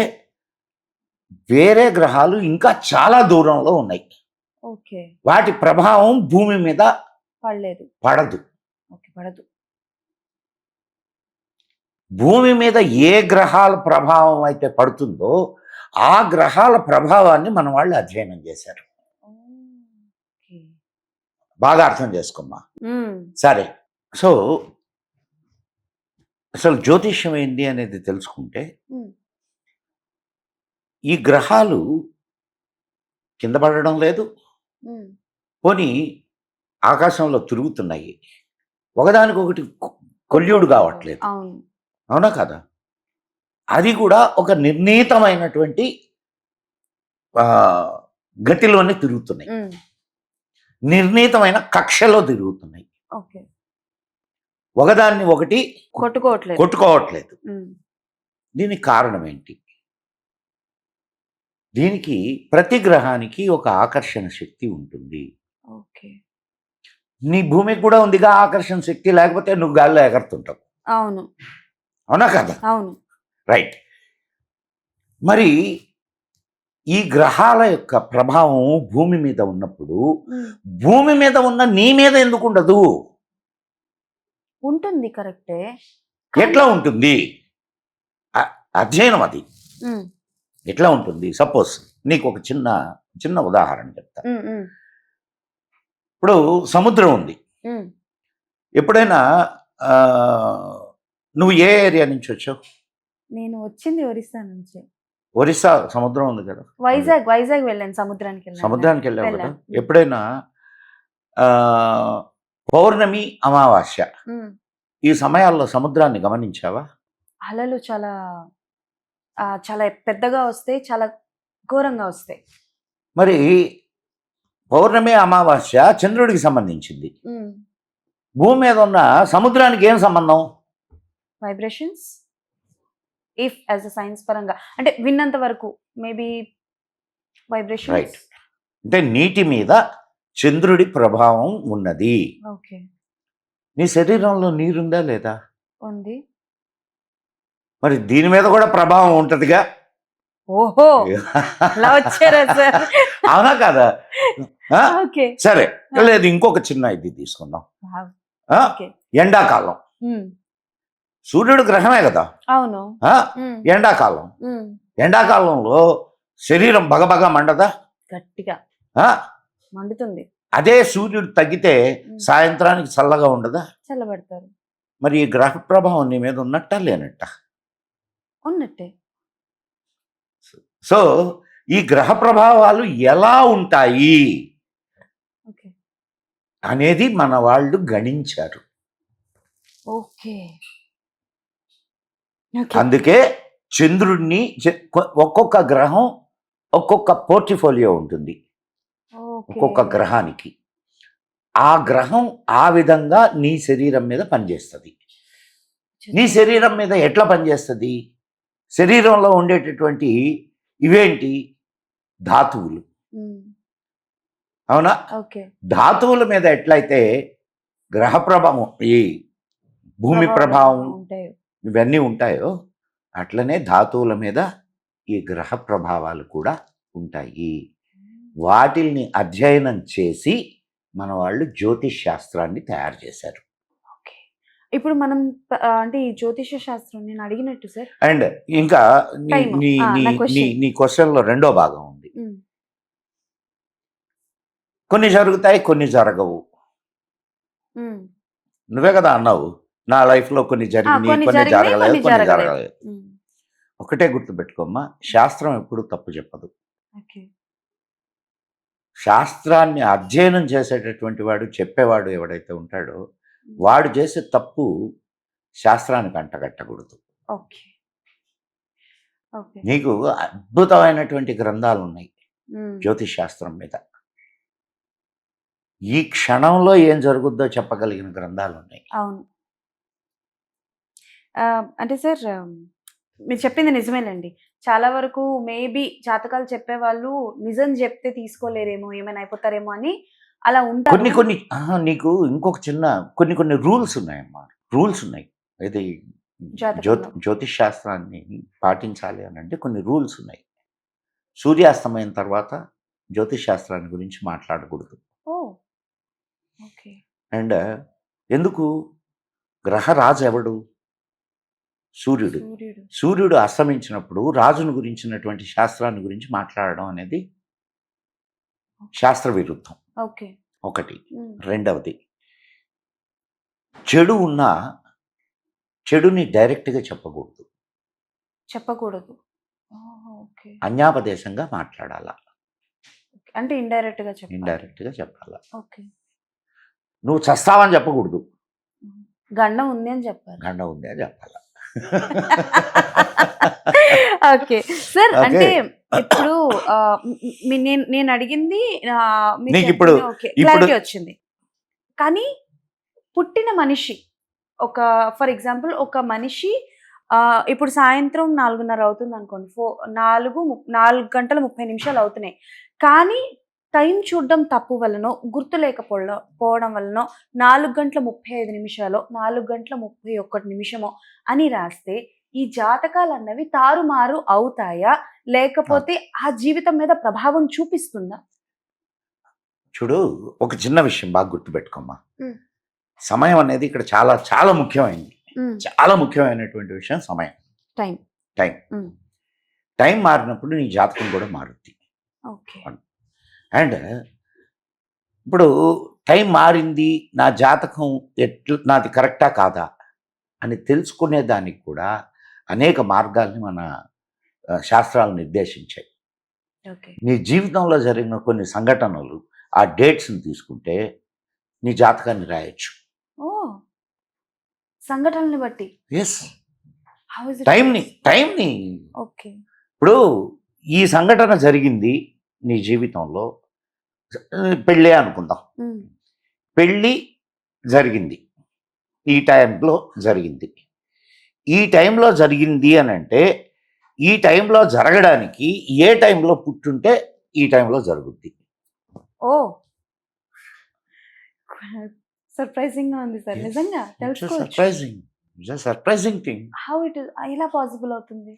వేరే గ్రహాలు ఇంకా చాలా దూరంలో ఉన్నాయి. ఓకే. వాటి ప్రభావం భూమి మీద పడలేదు. పడదు. ఓకే, పడదు. భూమి మీద ఏ గ్రహాల ప్రభావం అయితే పడుతుందో ఆ గ్రహాల ప్రభావాన్ని మన వాళ్ళు అధ్యయనం చేశారు. ఓకే. బాగా అర్థం చేసుకోమ్మా. ఉమ్. సరే, సో అసలు జ్యోతిష్యం ఏంటి అనేది తెలుసుకుంటే, ఉమ్. ఈ గ్రహాలు కింద పడడం లేదు, ఉమ్. పోనీ ఆకాశంలో తిరుగుతున్నాయి, ఒకదానికొకటి కొల్యూడు కావట్లేదు. అవును. అవునా కదా? అది కూడా ఒక నిర్ణీతమైనటువంటి గతిలోనే తిరుగుతున్నాయి, ఉమ్. నిర్ణీతమైన కక్షలో తిరుగుతున్నాయి. ఓకే. ఒకదాన్ని ఒకటి కొట్టుకోవట్లేదు. కొట్టుకోవట్లేదు. ఉమ్. దీనికి కారణం ఏంటి? దీనికి ప్రతి గ్రహానికి ఒక ఆకర్షణ శక్తి ఉంటుంది. ఓకే. నీ భూమికి కూడా ఉందిగా ఆకర్షణ శక్తి, లేకపోతే నువ్వు గాల్లో ఎగరుతుంటావు. అవును. అవునా కదా? అవును. రైట్. మరి ఈ గ్రహాల యొక్క ప్రభావం భూమి మీద ఉన్నప్పుడు ఉమ్. భూమి మీద ఉన్న నీ మీద ఎందుకు ఉండదు? ఉంటుంది, కరెక్టే. ఎట్లా ఉంటుంది? అధ్యయనం అది. ఉమ్. ఎట్లా ఉంటుంది? సపోజ్ నీకు ఒక చిన్న చిన్న ఉదాహరణ చెప్తా. ఉమ్. ఉమ్. ఇప్పుడు సముద్రం ఉంది. ఉమ్. ఎప్పుడైనా నువ్వు ఏ ఏరియా నుంచి వచ్చావు? నేను వచ్చింది ఒరిస్సా నుంచి. ఒరిస్సా సముద్రం ఉంది కదా. వైజాగ్ వెళ్ళాను, సముద్రానికి వెళ్ళాను. సముద్రానికి వెళ్ళావు కదా. వెళ్ళాను. ఎప్పుడైనా పౌర్ణమి, అమావాస్య ఉమ్. ఈ సమయాల్లో సముద్రాన్ని గమనించావా? అలలు చాలా చాలా పెద్దగా వస్తాయి, చాలా ఘోరంగా వస్తాయి. మరి పౌర్ణమి, అమావాస్య చంద్రుడికి సంబంధించింది. ఉమ్. భూమి మీద ఉన్న సముద్రానికి ఏం సంబంధం? Vibrations, if as a science పరంగా అంటే విన్నంత వరకు మేబీ వైబ్రేషన్. రైట్. అంటే నీటి మీద చంద్రుడి ప్రభావం ఉన్నది. ఓకే. నీ శరీరంలో నీరుందా లేదా? ఉంది. మరి దీని మీద కూడా ప్రభావం ఉంటదిగా. ఓహో, అలా వచ్చారా సార్? అవునా కదా? ఆ? ఓకే. సరే, లేదు, ఇంకొక చిన్న ఇది తీసుకుందాం. ఆ? ఓకే. ఎండాకాలం. ఉమ్. సూర్యుడు గ్రహమే కదా. అవును. ఆ? ఉమ్. ఎండాకాలం. ఉమ్. ఎండాకాలంలో శరీరం బగబగ మండదా? గట్టిగా ఆ? మండుతుంది. అదే సూర్యుడు తగ్గితే సాయంత్రానికి చల్లగా ఉండదా? చల్లబడతారు. మరి ఈ గ్రహ ప్రభావం నీ మీద ఉన్నట్టా లేనట్ట? ఉన్నట్టే. సో ఈ గ్రహ ప్రభావాలు ఎలా ఉంటాయి ఓకే. అనేది మన వాళ్ళు గణించారు. ఓకే. అందుకే చంద్రుడిని ఒక్కొక్క గ్రహం ఒక్కొక్క పోర్ట్ఫోలియో ఉంటుంది ఒక్కొక్క గ్రహానికి. ఆ గ్రహం ఆ విధంగా నీ శరీరం మీద పనిచేస్తుంది. నీ శరీరం మీద ఎట్లా పనిచేస్తుంది? శరీరంలో ఉండేటటువంటి ఇవేంటి? ధాతువులు. అవునా? ధాతువుల మీద ఎట్లయితే గ్రహ ప్రభావం, ఈ భూమి ప్రభావం ఇవన్నీ ఉంటాయో అట్లనే ధాతువుల మీద ఈ గ్రహ ప్రభావాలు కూడా ఉంటాయి. వాటిల్ని అధ్యయనం చేసి మన వాళ్ళు జ్యోతిష్ శాస్త్రాన్ని తయారు చేశారు. ఇప్పుడు మనం అంటే ఈ జ్యోతిష శాస్త్రం నేను అడిగినట్టు సార్. అండ్ ఇంకా నీ క్వశ్చన్లో రెండో భాగం ఉంది. కొన్ని జరుగుతాయి, కొన్ని జరగవు. నువ్వే కదా అన్నావు నా లైఫ్లో కొన్ని జరిగినాయి, కొన్ని కొన్ని జరిగినాయి, జరగలేదు, కొన్ని కొన్ని జరగలేదు. జరగలేదు. ఒకటే గుర్తుపెట్టుకోమ్మా, శాస్త్రం ఎప్పుడు తప్పు చెప్పదు. ఓకే. శాస్త్రాన్ని అధ్యయనం చేసేటటువంటి వాడు, చెప్పేవాడు ఎవడైతే ఉంటాడో వాడు చేసే తప్పు శాస్త్రానికి అంటగట్టకూడదు. ఓకే. ఓకే. నీకు అద్భుతమైనటువంటి గ్రంథాలు ఉన్నాయి జ్యోతిష్ శాస్త్రం మీద. ఈ క్షణంలో ఏం జరుగుద్దో చెప్పగలిగిన గ్రంథాలు ఉన్నాయి. అవును. అంటే సార్ మీరు చెప్పింది నిజమేనండి. చాలా వరకు మేబీ జాతకాలు చెప్పేవాళ్ళు నిజం చెప్తే తీసుకోలేరేమో, ఏమైనా అయిపోతారేమో అని అలా ఉంటారు. నీకు ఇంకొక చిన్న కొన్ని రూల్స్ ఉన్నాయమ్మా. రూల్స్ ఉన్నాయి. ఇది జాతకంలో. జ్యోతిష్ శాస్త్రాన్ని పాటించాలి అని అంటే కొన్ని రూల్స్ ఉన్నాయి. సూర్యాస్తమయం తర్వాత జ్యోతిష్ శాస్త్రాన్ని గురించి మాట్లాడకూడదు. ఓకే. అండ్ ఎందుకు? గ్రహరాజు ఎవడు? సూర్యుడు. సూర్యుడు అస్తమించినప్పుడు రాజును గురించినటువంటి శాస్త్రాన్ని గురించి మాట్లాడడం అనేది శాస్త్ర విరుద్ధం. ఓకే. ఒకటి. రెండవది, చెడు ఉన్నా చెడుని డైరెక్ట్గా చెప్పకూడదు. చెప్పకూడదు. అన్యాపదేశంగా మాట్లాడాలా. అంటే ఇండైరెక్ట్గా చెప్పాలా. ఓకే. నువ్వు చస్తావని చెప్పకూడదు. గండం ఉంది అని చెప్పాలి. చెప్పాలా. Okay sir. అంటే ఇప్పుడు నేను అడిగింది ఇప్పుడు క్లారిటీ వచ్చింది. కానీ పుట్టిన మనిషి ఒక ఫర్ ఎగ్జాంపుల్ ఒక మనిషి ఇప్పుడు సాయంత్రం 4:30 అవుతుంది అనుకోండి, 4:30 అవుతున్నాయి. కానీ టైం చూడడం తప్పు వలనో, గుర్తు లేకపోవడం వలనో 4:35 4:31 అని రాస్తే ఈ జాతకాలు అన్నవి తారుమారు అవుతాయా, లేకపోతే ఆ జీవితం మీద ప్రభావం చూపిస్తుందా? చూడు, ఒక చిన్న విషయం బాగా గుర్తుపెట్టుకోమ్మా. సమయం అనేది ఇక్కడ చాలా చాలా ముఖ్యమైనది. చాలా ముఖ్యమైనటువంటి విషయం సమయం. టైం మారినప్పుడు నీ జాతకం కూడా మారుద్ది. అండ్ ఇప్పుడు టైం మారింది, నా జాతకం నాది కరెక్టా కాదా అని తెలుసుకునే దానికి కూడా అనేక మార్గాల్ని మన శాస్త్రాలు నిర్దేశించాయి. నీ జీవితంలో జరిగిన కొన్ని సంఘటనలు, ఆ డేట్స్ని తీసుకుంటే నీ జాతకాన్ని రాయొచ్చు. సంఘటనని బట్టి. ఎస్, టైంని. ఓకే. ఇప్పుడు ఈ సంఘటన జరిగింది నీ జీవితంలో, పెళ్ళే అనుకుందాం. పెళ్ళి జరిగింది, ఈ టైంలో జరిగింది. ఈ టైంలో జరిగింది అని అంటే ఈ టైంలో జరగడానికి ఏ టైంలో పుట్టుంటే ఈ టైంలో జరుగుద్ది. సర్ప్రైజింగ్ గా ఉంది సార్. నిజంగా surprising thing. How it is, ఎలా పాసిబుల్ అవుతుంది?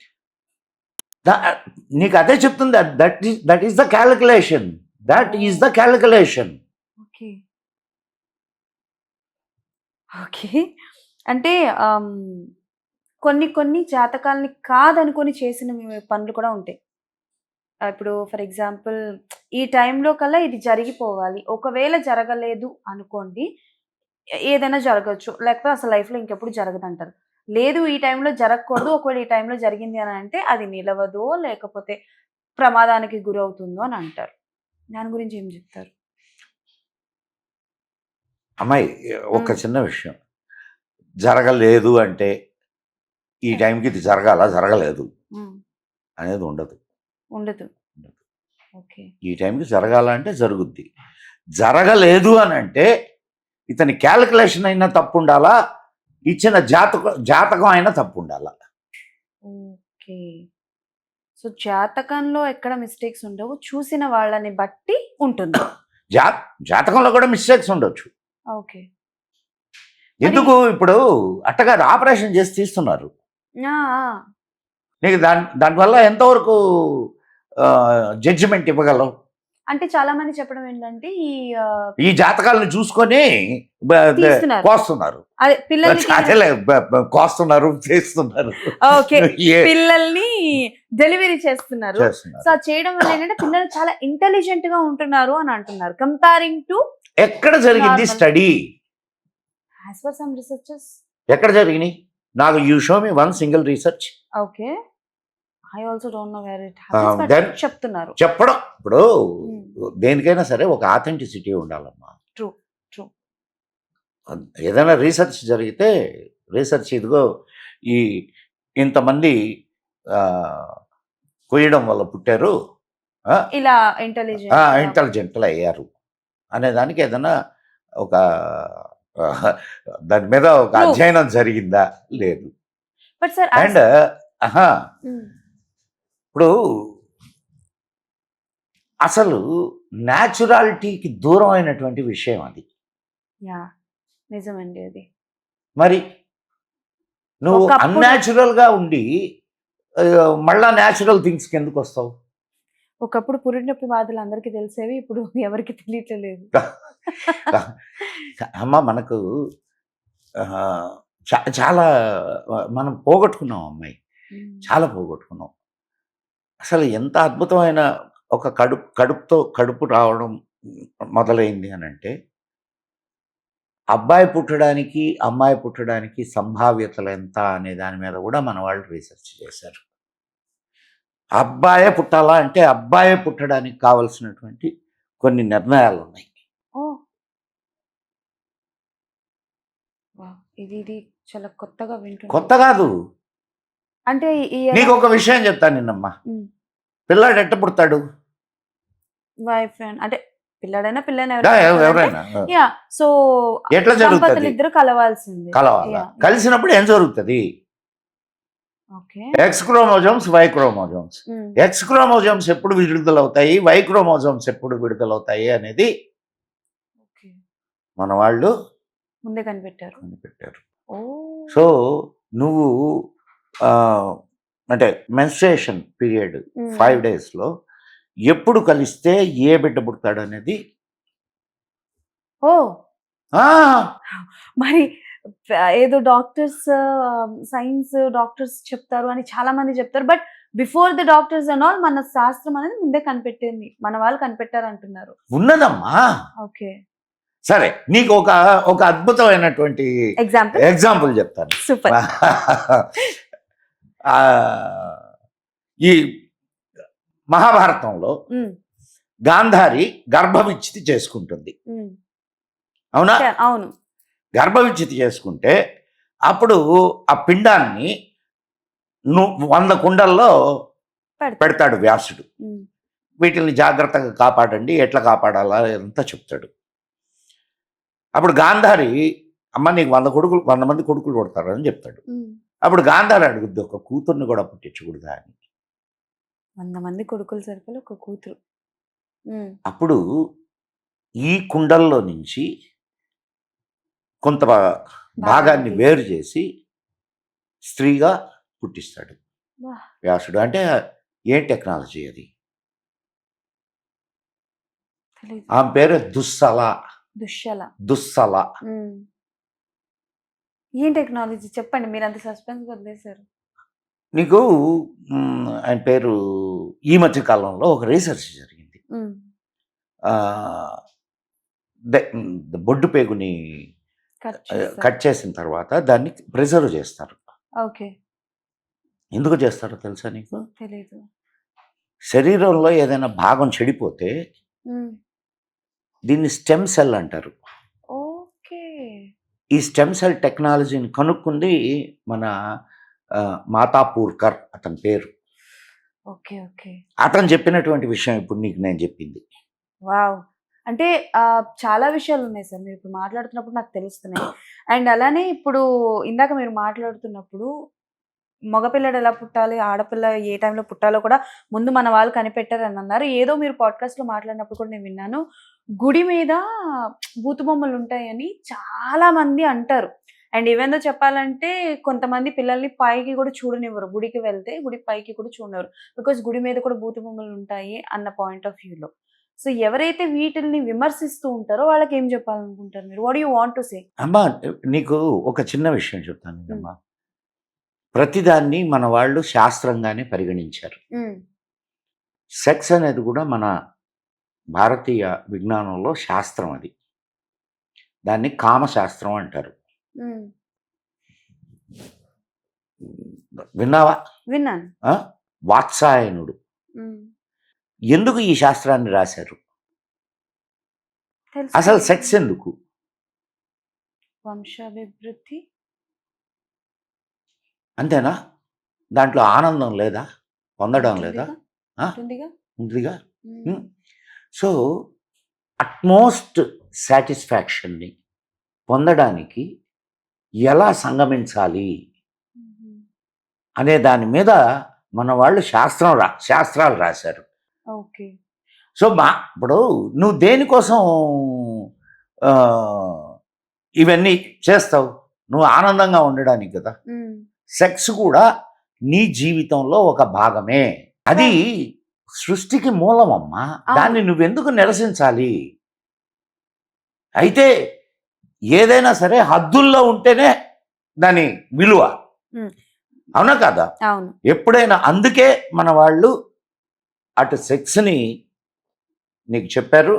నీకు అదే చెప్తుంది. That is the calculation. Okay. అంటే కొన్ని జాతకాలని కాదనుకొని చేసిన పనులు కూడా ఉంటాయి. ఇప్పుడు ఫర్ ఎగ్జాంపుల్ ఈ టైంలో కల్లా ఇది జరిగిపోవాలి, ఒకవేళ జరగలేదు అనుకోండి ఏదైనా జరగచ్చు, లేకపోతే అసలు లైఫ్లో ఇంకెప్పుడు జరగదంటారు. లేదు ఈ టైంలో జరగకూడదు, ఒకవేళ ఈ టైంలో జరిగింది అని అంటే అది నిలవదో లేకపోతే ప్రమాదానికి గురవుతుందో అని అంటారు. దాని గురించి ఏం చెప్తారు? అమ్మాయి, ఒక చిన్న విషయం, జరగలేదు అంటే ఈ టైంకి ఇది జరగలేదు అనేది ఉండదు. ఓకే. ఈ టైంకి జరగాలంటే జరుగుద్ది. జరగలేదు అని అంటే ఇతని క్యాలిక్యులేషన్ అయినా తప్పు ఉండాలా, ఇచ్చిన జాతకం అయినా తప్పు ఉండాలా. ఓకే. సో జాతకంలో ఎక్కడ మిస్టేక్స్ ఉండవు, చూసిన వాళ్ళని బట్టి ఉంటుంది. జాతకంలో కూడా మిస్టేక్స్ ఉండొచ్చు. ఓకే. ఎందుకు? ఇప్పుడు అట్టగా ఆపరేషన్ చేసి తీస్తున్నారు. నీకు దానివల్ల ఎంతవరకు జడ్జిమెంట్ ఇవ్వగలవు? అంటే చాలా మంది చెప్పడం ఏంటంటే ఈ జాతకాలను చూసుకొని కోస్తున్నారు, కోస్తున్నారు, చేస్తున్నారు. పిల్లల్ని డెలివరీ చేస్తున్నారు. సో చేయడం వల్ల ఏంటంటే పిల్లలు చాలా ఇంటెలిజెంట్ గా ఉంటున్నారు అని అంటున్నారు. కంపేరింగ్ టు ఎక్కడ జరిగింది study? As per some researches ఎక్కడ జరిగినాయి? నాకు you show me one single research. Okay. I also don't know where it happens, but then చెప్తున్నారు. చెప్పడం ఇప్పుడు దేనికైనా సరే ఒక ఆథెంటిసిటీ ఉండాలమ్మా. True, true. ఏదైనా రీసెర్చ్ జరిగితే రీసెర్చ్ ఇదిగో ఈ ఇంతమంది కొయ్యడం వల్ల పుట్టారు, ఇలా ఇంటెలిజెంట్లు అయ్యారు అనే దానికి ఏదైనా ఒక దాని మీద ఒక Proof. అధ్యయనం జరిగిందా? లేదు. బట్ సార్ అండ్ ఇప్పుడు అసలు న్యాచురాలిటీకి దూరం అయినటువంటి విషయం అది. యా, నిజమండి అది. మరి నువ్వు ఒకప్పుడు- అన్యాచురల్గా ఉండి మళ్ళా న్యాచురల్ థింగ్స్కి ఎందుకు వస్తావు? ఒకప్పుడు పురిటినొప్పి బాధలు అందరికీ తెలిసేవి, ఇప్పుడు ఎవరికి తెలియట్లేదు. అమ్మ మనకు చాలా మనం పోగొట్టుకున్నాం అమ్మాయి, చాలా పోగొట్టుకున్నాం. అసలు ఎంత అద్భుతమైన ఒక కడుపు రావడం మొదలైంది అని అంటే, అబ్బాయి పుట్టడానికి అమ్మాయి పుట్టడానికి సంభావ్యతలు ఎంత అనే దాని మీద కూడా మన వాళ్ళు రీసెర్చ్ చేశారు. అబ్బాయే పుట్టాలా అంటే అబ్బాయే పుట్టడానికి కావలసినటువంటి కొన్ని నిర్ణయాలు ఉన్నాయి. ఓ ఇది చాలా కొత్తగా వింటున్నా. కొత్త కాదు. అంటే నీకు ఒక విషయం చెప్తాను నిన్నమ్మా. పిల్లాడు ఎట్ట పుడతాడు? వైఫ్ అంటే పిల్లడైనా పిల్లని ఎవరైనా యా, సో ఎట్లా జరుగుతుంది? ఇద్దరు కలవాల్సింది. కలవాలా? కలిసినప్పుడు ఏం జరుగుతుంది? Okay. X chromosomes, why chromosomes. X chromosomes ఎప్పుడు విడుదలవుతాయి, వై క్రోమోజోమ్స్ ఎప్పుడు విడుదలవుతాయి అనేది మన వాళ్ళు ముందే కనిపెట్టారు. సో నువ్వు అంటే మెన్స్ట్రుయేషన్ పీరియడ్ 5 daysలో ఎప్పుడు కలిస్తే ఏ బిడ్డ పుడతాడు అనేది. మరి ఏదో డాక్టర్స్, సైన్స్ డాక్టర్స్ చెప్తారు అని చాలా మంది చెప్తారు, but before the doctors and all మన శాస్త్రం అనేది ముందే కనిపెట్టింది, మన వాళ్ళు కనిపెట్టారు అంటున్నారు. ఉన్నదమ్మా. ఓకే, సరే, నీకు ఒక అద్భుతమైనటువంటి ఎగ్జాంపుల్ చెప్తాను. సూపర్. ఈ మహాభారతంలో గాంధారి గర్భవిచ్ఛితి చేసుకుంటుంది, అవునా? అవును. గర్భవిచ్ఛితి చేసుకుంటే అప్పుడు ఆ పిండాన్ని 100 కుండల్లో పెడతాడు వ్యాసుడు. వీటిని జాగ్రత్తగా కాపాడండి, ఎట్లా కాపాడాలా అంతా చెప్తాడు. అప్పుడు గాంధారి, అమ్మ నీకు 100 మంది కొడుకులు కొడతారు అని చెప్తాడు. అప్పుడు గాంధారి అడుగుద్ది, ఒక కూతుర్ని కూడా పుట్టించకూడదా అని. 100 మంది కొడుకులు సరిపోయి ఒక కూతురు. అప్పుడు ఈ కుండల్లో నుంచి కొంత భాగాన్ని వేరు చేసి స్త్రీగా పుట్టిస్తాడు వ్యాసుడు. అంటే ఏం టెక్నాలజీ అది? ఆమె పేరు దుస్సల. ఏం టెక్నాలజీ చెప్పండి, మీరు అంత సస్పెన్స్ వదిలేశారు. నీకు ఆయన పేరు ఈ మధ్య కాలంలో ఒక రీసెర్చ్ జరిగింది. బొడ్డు పేగుని కట్ చేసిన తర్వాత దాన్ని ప్రిజర్వ్ చేస్తారు. ఓకే. ఎందుకు చేస్తారో తెలుసా నీకు? తెలీదు. శరీరంలో ఏదైనా భాగం చెడిపోతే దీన్ని స్టెమ్ సెల్ అంటారు. ఓకే. ఈ స్టెమ్ సెల్ టెక్నాలజీని కనుక్కుంది మన మాతాపూర్కర్ అతని పేరు. Okay, okay. అతను చెప్పినటువంటి విషయం ఇప్పుడు నీకు నేను చెప్పింది. వావ్. అంటే చాలా విషయాలు ఉన్నాయి సార్, మీరు ఇప్పుడు మాట్లాడుతున్నప్పుడు నాకు తెలుస్తున్నాయి. అండ్ అలానే ఇప్పుడు ఇందాక మీరు మాట్లాడుతున్నప్పుడు మగపిల్లడు ఎలా పుట్టాలి, ఆడపిల్ల ఏ టైంలో పుట్టాలో కూడా ముందు మన వాళ్ళు కనిపెట్టారు అని అన్నారు. ఏదో మీరు పాడ్కాస్ట్లో మాట్లాడినప్పుడు కూడా నేను విన్నాను, గుడి మీద బూతు బొమ్మలు ఉంటాయని చాలా మంది అంటారు. అండ్ ఈవెన్ చెప్పాలంటే కొంతమంది పిల్లల్ని పైకి కూడా చూడనివ్వరు, గుడికి వెళ్తే గుడి పైకి కూడా చూడనివ్వరు, బికాస్ గుడి మీద కూడా బూతు బొమ్మలు ఉంటాయి అన్న పాయింట్ ఆఫ్ వ్యూలో. సో ఎవరైతే వీటిని విమర్శిస్తూ ఉంటారో వాళ్ళకి ఏం చెప్పాలనుకుంటారు మీరు? What you want to say? అమ్మా, నీకు ఒక చిన్న విషయం చెప్తాను అమ్మా. ప్రతిదాన్ని మన వాళ్ళు శాస్త్రంగానే పరిగణించారు. సెక్స్ అనేది కూడా మన భారతీయ విజ్ఞానంలో శాస్త్రం, అది దాన్ని కామశాస్త్రం అంటారు. విన్నావా? విన్నాను. ఆ? వాత్సాయనుడు ఉమ్, ఎందుకు ఈ శాస్త్రాన్ని రాశారు? తెలుసు. అసలు సెక్స్ ఎందుకు? వంశాభివృద్ధి. అంతేనా? దాంట్లో ఆనందం లేదా? పొందడం లేదా? ఉంటుందిగా. ఆ? ఉంటుందిగా. ఉందిగా. ఉమ్, సో అట్మోస్ట్ సాటిస్ఫాక్షన్ని పొందడానికి ఎలా సంగమించాలి ఉమ్, అనే దాని మీద మన వాళ్ళు శాస్త్రాలు రాశారు. ఓకే. సో ఇప్పుడు నువ్వు దేనికోసం ఆ, ఇవన్నీ చేస్తావు? నువ్వు ఆనందంగా ఉండడానికి కదా. ఉమ్, సెక్స్ కూడా నీ జీవితంలో ఒక భాగమే. అది సృష్టికి మూలమమ్మా. దాన్ని నువ్వెందుకు నిరసించాలి? అయితే ఏదైనా సరే హద్దుల్లో ఉంటేనే దాని విలువ. ఉమ్, అవునా కదా? అవును. ఎప్పుడైనా అందుకే మన వాళ్ళు అటు సెక్స్ని నీకు చెప్పారు,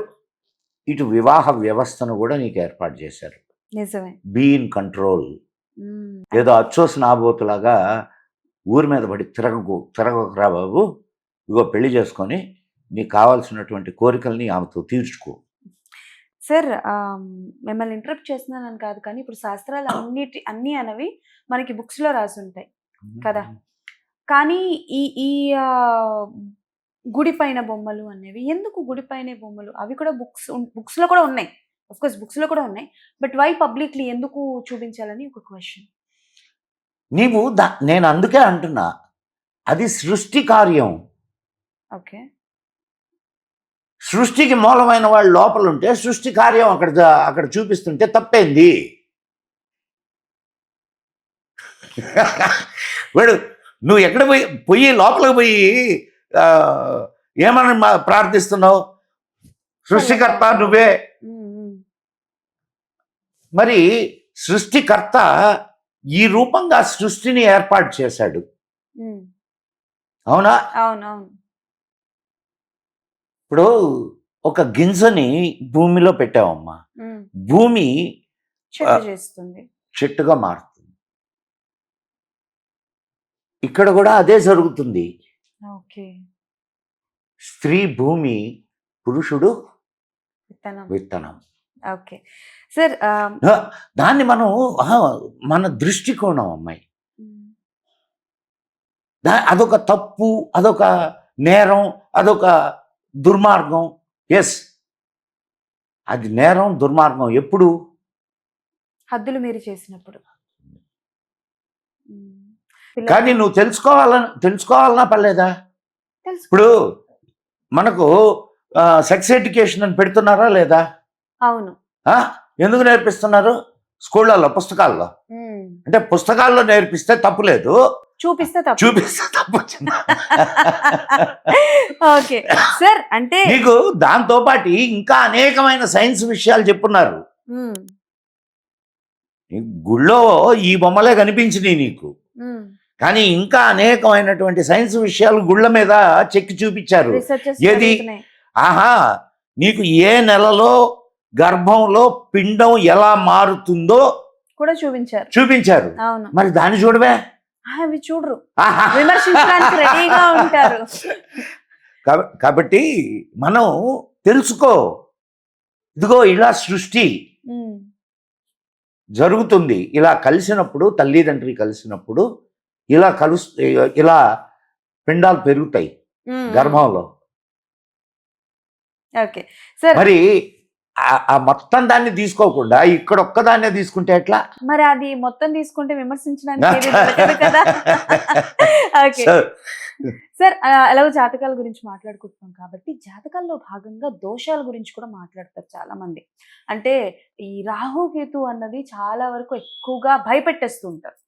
ఇటు వివాహ వ్యవస్థను కూడా నీకు ఏర్పాటు చేశారు. నిజమే. Be in control. ఉమ్, ఏదో అచ్చోస్ నాబోతులాగా ఊరి మీద పడి తిరగకురా బాబు, ఇగో పెళ్లి చేసుకొని నీకు కావాల్సినటువంటి కోరికల్ని ఆమెతో తీర్చుకో. సార్, మిమ్మల్ని ఇంటరప్ట్ చేస్తున్నానని కాదు, కానీ ఇప్పుడు శాస్త్రాలు అన్నీ అనేవి మనకి బుక్స్ లో రాసి ఉంటాయి కదా. కానీ ఈ ఈ ఆ, గుడి పైన బొమ్మలు అనేవి ఎందుకు? గుడి పైన బొమ్మలు అవి కూడా బుక్స్ లో కూడా ఉన్నాయి. ఆఫ్ కోర్స్ బుక్స్ లో కూడా ఉన్నాయి. బట్ వై పబ్లిక్లీ ఎందుకు చూపించాలని ఒక క్వశ్చన్. నీవు నేను అందుకే అంటున్నా, అది సృష్టి కార్యం. ఓకే. సృష్టికి మూలమైన వాళ్ళు లోపల ఉంటే సృష్టి కార్యం అక్కడ చూపిస్తుంటే తప్పేంది? వాడు నువ్వు ఎక్కడ పోయి లోపలికి పోయి ఏమని ప్రార్థిస్తున్నావు? సృష్టికర్త నువ్వే. మరి సృష్టికర్త ఈ రూపంగా సృష్టిని ఏర్పాటు చేశాడు. అవునా? అవునవును. ఇప్పుడు ఒక గింజని భూమిలో పెట్టావమ్మా, భూమి చెట్టుగా మారుతుంది. ఇక్కడ కూడా అదే జరుగుతుంది. స్త్రీ భూమి, పురుషుడు విత్తనం. ఓకే సార్, దాన్ని మనం మన దృష్టికోణం అమ్మాయి. అదొక తప్పు, అదొక నేరం, అదొక దుర్మార్గం. ఎస్, అది నేరం, దుర్మార్గం ఎప్పుడు? హద్దులు మీరు చేసినప్పుడు. కానీ నువ్వు తెలుసుకోవాలన్నా పర్లేదా? ఇప్పుడు మనకు సెక్స్ ఎడ్యుకేషన్ అని పెడుతున్నారా లేదా? అవును. ఎందుకు నేర్పిస్తున్నారు? స్కూళ్ళల్లో, పుస్తకాల్లో. అంటే పుస్తకాల్లో నేర్పిస్తే తప్పు లేదు, చూపిస్తే తప్పు. ఓకే సార్, అంటే నీకు దాంతో పాటు ఇంకా అనేకమైన సైన్స్ విషయాలు చెప్పున్నారు. గుళ్ళో ఈ బొమ్మలే కనిపించినాయి నీకు, కానీ ఇంకా అనేకమైనటువంటి సైన్స్ విషయాలు గుళ్ళ మీద చెక్కి చూపించారు. ఏది? నీకు ఏ నెలలో గర్భంలో పిండం ఎలా మారుతుందో కూడా చూపించారు. మరి దాన్ని చూడవే? అవి చూడరు, విమర్శించడానికి రెడీగా ఉంటారు. కాబట్టి మనం తెలుసుకో, ఇదిగో ఇలా సృష్టి జరుగుతుంది. ఇలా కలిసినప్పుడు, తల్లిదండ్రి కలిసినప్పుడు ఇలా పిండాలు పెరుగుతాయి గర్భంలో. మరి ఆ మొత్తం దాన్ని తీసుకోకుండా ఇక్కడ ఒక్కదాన్నే తీసుకుంటే ఎట్లా? మరి అది మొత్తం తీసుకుంటే విమర్శించడానికి కదా. ఓకే సార్, ఎలాగో జాతకాల గురించి మాట్లాడుకుంటున్నాం కాబట్టి జాతకాల్లో భాగంగా దోషాల గురించి కూడా మాట్లాడతారు చాలా మంది. అంటే ఈ రాహుకేతు అన్నది చాలా వరకు ఎక్కువగా భయపెట్టేస్తూ ఉంటారు.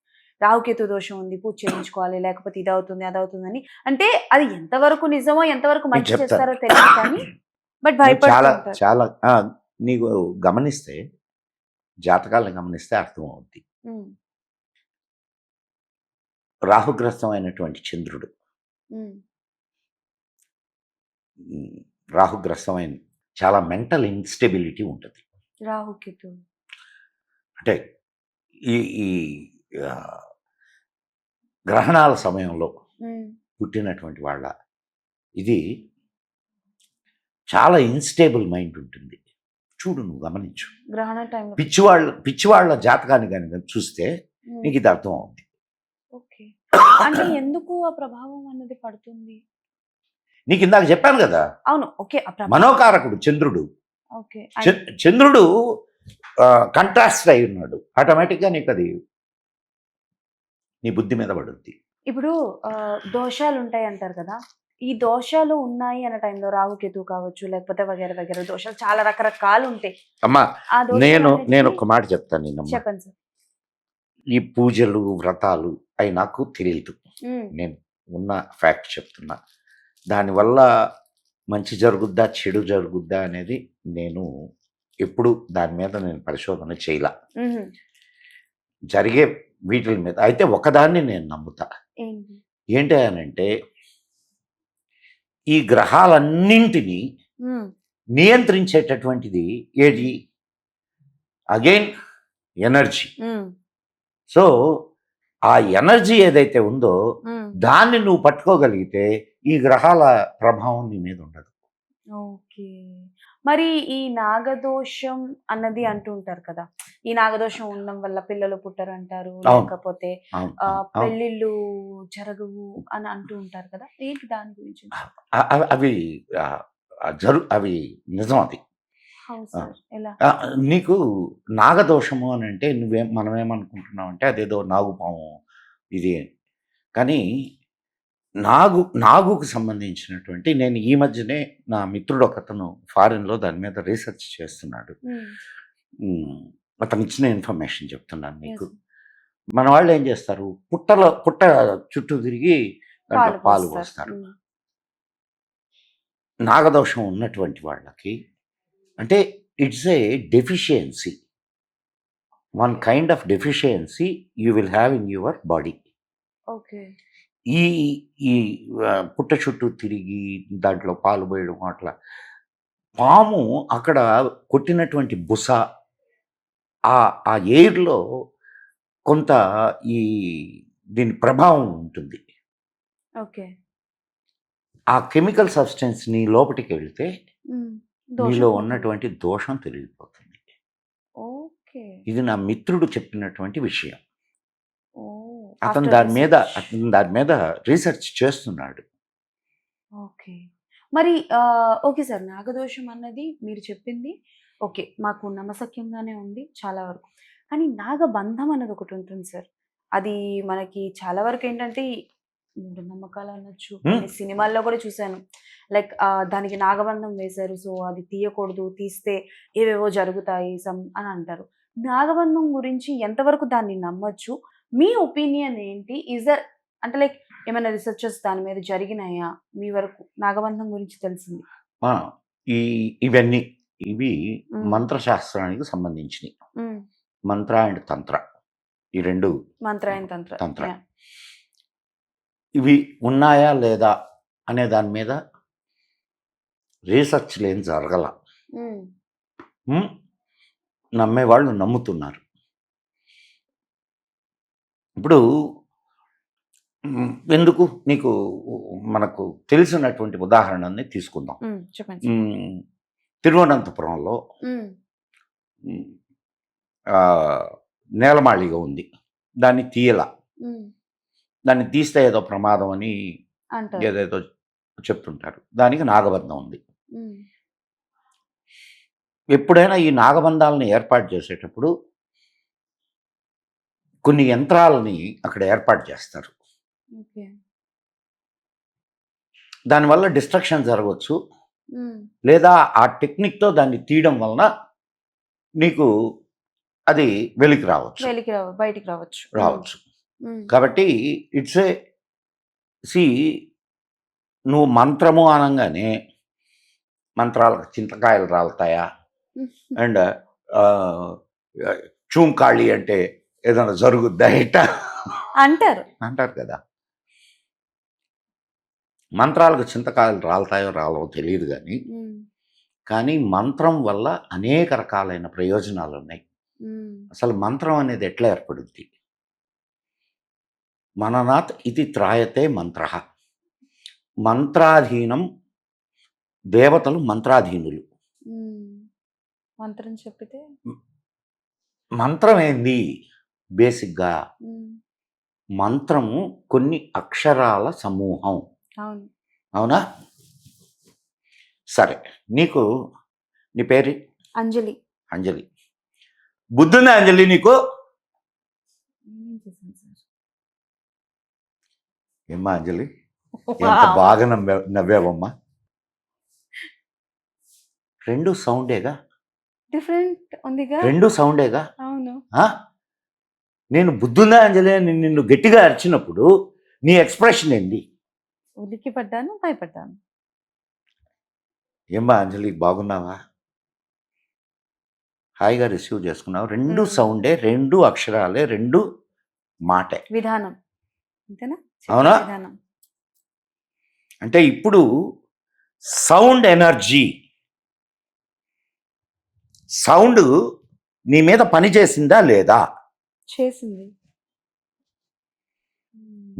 రాహుకేతు దోషం ఉంది, పూజ చేయించుకోవాలి, లేకపోతే ఇది అవుతుంది అది అవుతుందని. అంటే అది ఎంతవరకు నిజమో, ఎంతవరకు మంచి చేస్తారో తెలియదు, కానీ బట్ భయపడుతుంటారు. చాలా నీకు గమనిస్తే, జాతకాలను గమనిస్తే అర్థమవుద్ది. రాహుగ్రస్తమైనటువంటి చంద్రుడు, రాహుగ్రస్తమైన చాలా మెంటల్ ఇన్స్టెబిలిటీ ఉంటుంది రాహుకేతు. అంటే ఈ గ్రహణాల సమయంలో ఉమ్, పుట్టినటువంటి వాళ్ళ ఇది చాలా ఇన్స్టేబుల్ మైండ్ ఉంటుంది. చూడు, నువ్వు గమనించు. గ్రహణ టైంలో. పిచ్చివాళ్ళ జాతకాన్ని కానీ చూస్తే నీకు ఇది అర్థం అవుతుంది. ఓకే. అంటే ఎందుకు ఆ ప్రభావం అన్నది పడుతుంది? నీకు ఇందాక చెప్పాను కదా, అవును. ఓకే. ఆ ప్రభావం. మనోకారకుడు చంద్రుడు. ఓకే. చంద్రుడు కంట్రాస్ట్ అయి ఉన్నాడు. ఆటోమేటిక్గా నీకు అది నీ బుద్ధి మీద పడుద్ది. ఇప్పుడు దోషాలు ఉంటాయి అంటారు కదా. ఈ దోషాలు ఉన్నాయి అన్న టైంలో రాహుకేతు కావచ్చు, లేకపోతే వగేర వగేర దోషాలు చాలా రకరకాలు ఉంటాయి. అమ్మా, ఆ నేను దోషాలన్నిటికీ ఒక మాట చెప్తాను నిన్నమ్మా. చెప్పండి సార్. ఈ పూజలు వ్రతాలు అవి నాకు తెలియదు. ఉమ్, నేను ఉన్న ఫ్యాక్ట్ చెప్తున్నా. దానివల్ల మంచి జరుగుద్దా చెడు జరుగుద్దా అనేది నేను ఎప్పుడు దాని మీద నేను పరిశోధన చేయలా. ఉహు. జరిగే వీటి మీద అయితే ఒకదాన్ని నేను నమ్ముతా. ఏంటి? ఏంటి అనంటే, ఈ గ్రహాలన్నింటినీ ఉమ్, నియంత్రించేటటువంటిది ఏది? Again energy. ఉమ్, సో ఆ ఎనర్జీ ఏదైతే ఉందో ఉమ్. దాన్ని నువ్వు పట్టుకోగలిగితే ఈ గ్రహాల ప్రభావం నీ మీద ఉండదు. ఓకే. మరి ఈ నాగదోషం అన్నది అంటూ ఉంటారు కదా. ఈ నాగదోషం ఉండడం వల్ల పిల్లలు పుట్టరు అంటారు, అవును. లేకపోతే అవును, అవును. పెళ్ళిళ్ళు జరగవు అని అంటూ ఉంటారు కదా. ఏంటి దాని గురించి? అవి అవి నిజం. అది అవును సార్. ఎలా? నీకు నాగదోషము అని అంటే మనమేమనుకుంటున్నాం అంటే అదేదో నాగుపాము ఇది. కానీ నాగుకు సంబంధించినటువంటి, నేను ఈ మధ్యనే నా మిత్రుడు ఒకతను ఫారిన్లో దాని మీద రీసెర్చ్ చేస్తున్నాడు. అతను ఇచ్చిన ఇన్ఫర్మేషన్ చెప్తున్నాను నీకు. మన వాళ్ళు ఏం చేస్తారు, పుట్ట చుట్టూ తిరిగి దాంట్లో పాలు పోస్తారు. నాగదోషం ఉన్నటువంటి వాళ్ళకి అంటే it's a deficiency, one kind of deficiency you will have in your body. Okay. ఈ ఈ పుట్ట చుట్టూ తిరిగి దాంట్లో పాలు పోయడం అట్లా, పాము అక్కడ కొట్టినటువంటి బుస ఆ ఎయిర్లో కొంత ఈ దీని ప్రభావం ఉంటుంది. ఓకే. ఆ కెమికల్ సబ్స్టెన్స్ నీ లోపలికి వెళితే దోషం నీలో పోతుంది. ఉన్నటువంటి దోషం తెలిగిపోతుంది. ఓకే. ఇది నా మిత్రుడు చెప్పినటువంటి విషయం. ఓ, అతను after research. దాని మీద రీసెర్చ్ చేస్తున్నాడు. ఓకే. మరి ఓకే సార్. నాగదోషం అన్నది మీరు చెప్పింది ఓకే. మాకు నమ్మశక్యంగానే ఉంది చాలా వరకు. కానీ నాగబంధం అనేది ఒకటి ఉంటుంది సార్. అది మనకి చాలా వరకు ఏంటంటే మూఢనమ్మకాలు అనొచ్చు. కొన్ని సినిమాల్లో కూడా చూశాను. లైక్ దానికి నాగబంధం వేశారు. సో అది తీయకూడదు. తీస్తే ఏవేవో జరుగుతాయి అని అంటారు. నాగబంధం గురించి ఎంతవరకు దాన్ని నమ్మొచ్చు? మీ ఒపీనియన్ ఏంటి? ఈజ్ దర్ అంటే లైక్ ఏమైనా రీసెర్చెస్ దాని మీద జరిగినాయా? మీ వరకు నాగబంధం గురించి తెలిసింది. ఆ, ఇవన్నీ ఇవి మ్మ్. మంత్రశాస్త్రానికి సంబంధించినవి. మ్మ్. మంత్ర అండ్ తంత్ర, ఈ రెండు మంత్ర అండ్ తంత్ర. తంత్ర. Yeah. ఇవి ఉన్నాయా లేదా అనే దాని మీద రీసెర్చ్ లేని జరగల. మ్మ్. నమ్మేవాళ్ళు నమ్ముతున్నారు. ఇప్పుడు ఎందుకు నీకు మనకు తెలిసినటువంటి ఉదాహరణని తీసుకుందాం. చెప్పండి. తిరువనంతపురంలో నేలమాళిగా ఉంది, దాన్ని తీయల. దాన్ని తీస్తే ఏదో ప్రమాదం అని అంటారు. ఏదేదో చెప్తుంటారు. దానికి నాగబంధం ఉంది. ఎప్పుడైనా ఈ నాగబంధాలను ఏర్పాటు చేసేటప్పుడు కొన్ని యంత్రాలని అక్కడ ఏర్పాటు చేస్తారు. ఓకే. దానివల్ల డిస్ట్రక్షన్ జరగవచ్చు, మ్మ్. లేదా ఆ టెక్నిక్తో దాన్ని తీయడం వలన నీకు అది వెలికి రావచ్చు. బయటికి రావచ్చు. రావచ్చు. మ్మ్. కాబట్టి ఇట్స్ ఏ నువ్వు మంత్రము అనగానే మంత్రాలకు చింతకాయలు రాలుతాయా, అండ్ చూంకాళి అంటే ఏదైనా జరుగుద్దా ఇట్ట అంటారు కదా. మంత్రాలకు చింతకాయలు రాలుతాయో రాలవో తెలియదు కానీ మంత్రం వల్ల అనేక రకాలైన ప్రయోజనాలు ఉన్నాయి. అసలు మంత్రం అనేది ఎట్లా ఏర్పడుద్ది? మననాత్ ఇది త్రాయతే మంత్ర. మంత్రాధీనం, దేవతలు మంత్రాధీనులు. మంత్రం చెప్పితే మంత్రం ఏంది బేసిక్గా? మంత్రము కొన్ని అక్షరాల సమూహం. అవును. అవునా? సరే, నీకు నీ పేరు అంజలి. అంజలి. బుద్ధుందా అంజలి నీకు? ఏం చేశాను సార్? ఏమ్మా అంజలి, ఎంత బాగా నవ్వావమ్మా. రెండు సౌండేగా, డిఫరెంట్ ఉందిగా. రెండు సౌండేగా. అవును. ఆ? నేను బుద్ధుందా అంజలి అని నిన్ను గట్టిగా అరిచినప్పుడు నీ ఎక్స్ప్రెషన్ ఏంది? ఉలిక్కి పడ్డాను, భయపడ్డాను. ఏమ్మా అంజలి, బాగున్నావా? హాయిగా రిసీవ్ చేసుకున్నావు. రెండు సౌండే, రెండు అక్షరాలే, రెండు మాటే. విధానం అంతేనా? అవునా? విధానం అంటే ఇప్పుడు సౌండ్ ఎనర్జీ, సౌండ్ నీ మీద పనిచేసిందా లేదా? చేసింది.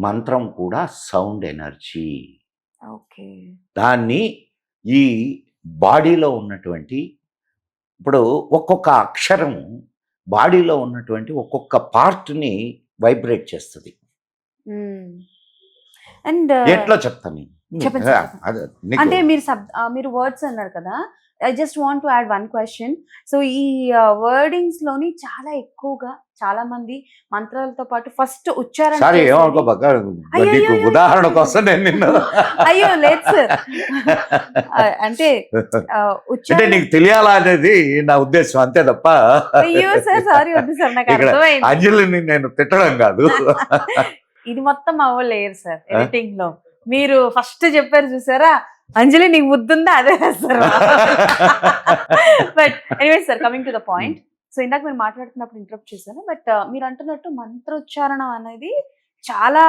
మంత్రం కూడా సౌండ్ ఎనర్జీ. ఓకే. దాన్ని ఈ బాడీలో ఉన్నటువంటి, ఇప్పుడు ఒక్కొక్క అక్షరం బాడీలో ఉన్నటువంటి ఒక్కొక్క పార్ట్ని వైబ్రేట్ చేస్తుంది. అండ్ ఎట్లా చెప్తాను? చెప్పండి సార్. అంటే మీరు వర్డ్స్ అన్నారు కదా, I just want to add one question. So ఈ వర్డింగ్స్ లోని చాలా ఎక్కువగా చాలా మంది మంత్రాలతో పాటు ఫస్ట్ ఉచ్చారణ సారీ, చేసేది- ఏమనుకోబాక, అయ్యో, నీకు అయ్యో, ఉదాహరణ కోసం నేను నిన్ను అయ్యో లేదు సార్. అంటే అంటే ఉచ్చారణ. నీకు తెలియాలా అనేది నా ఉద్దేశం, అంతే తప్ప అయ్యో సార్, సారీ, వద్దు సార్, నాకు ఇక్కడ అర్థమైంది. అంజలిని నేను తిట్టడం కాదు. ఇది మొత్తం అవ్వలేరు సార్ ఎడిటింగ్ లో. మీరు ఫస్ట్ చెప్పారు చూసారా, అంజలి నీకు బుద్ధుందా, అదే sir. But anyway sir, coming to the point. So ఇందాక మీరు మాట్లాడుతున్నప్పుడు ఇంటరప్ట్ చేశాను. బట్ మీరు అంటున్నట్టు మంత్రోచ్చారణ అనేది చాలా,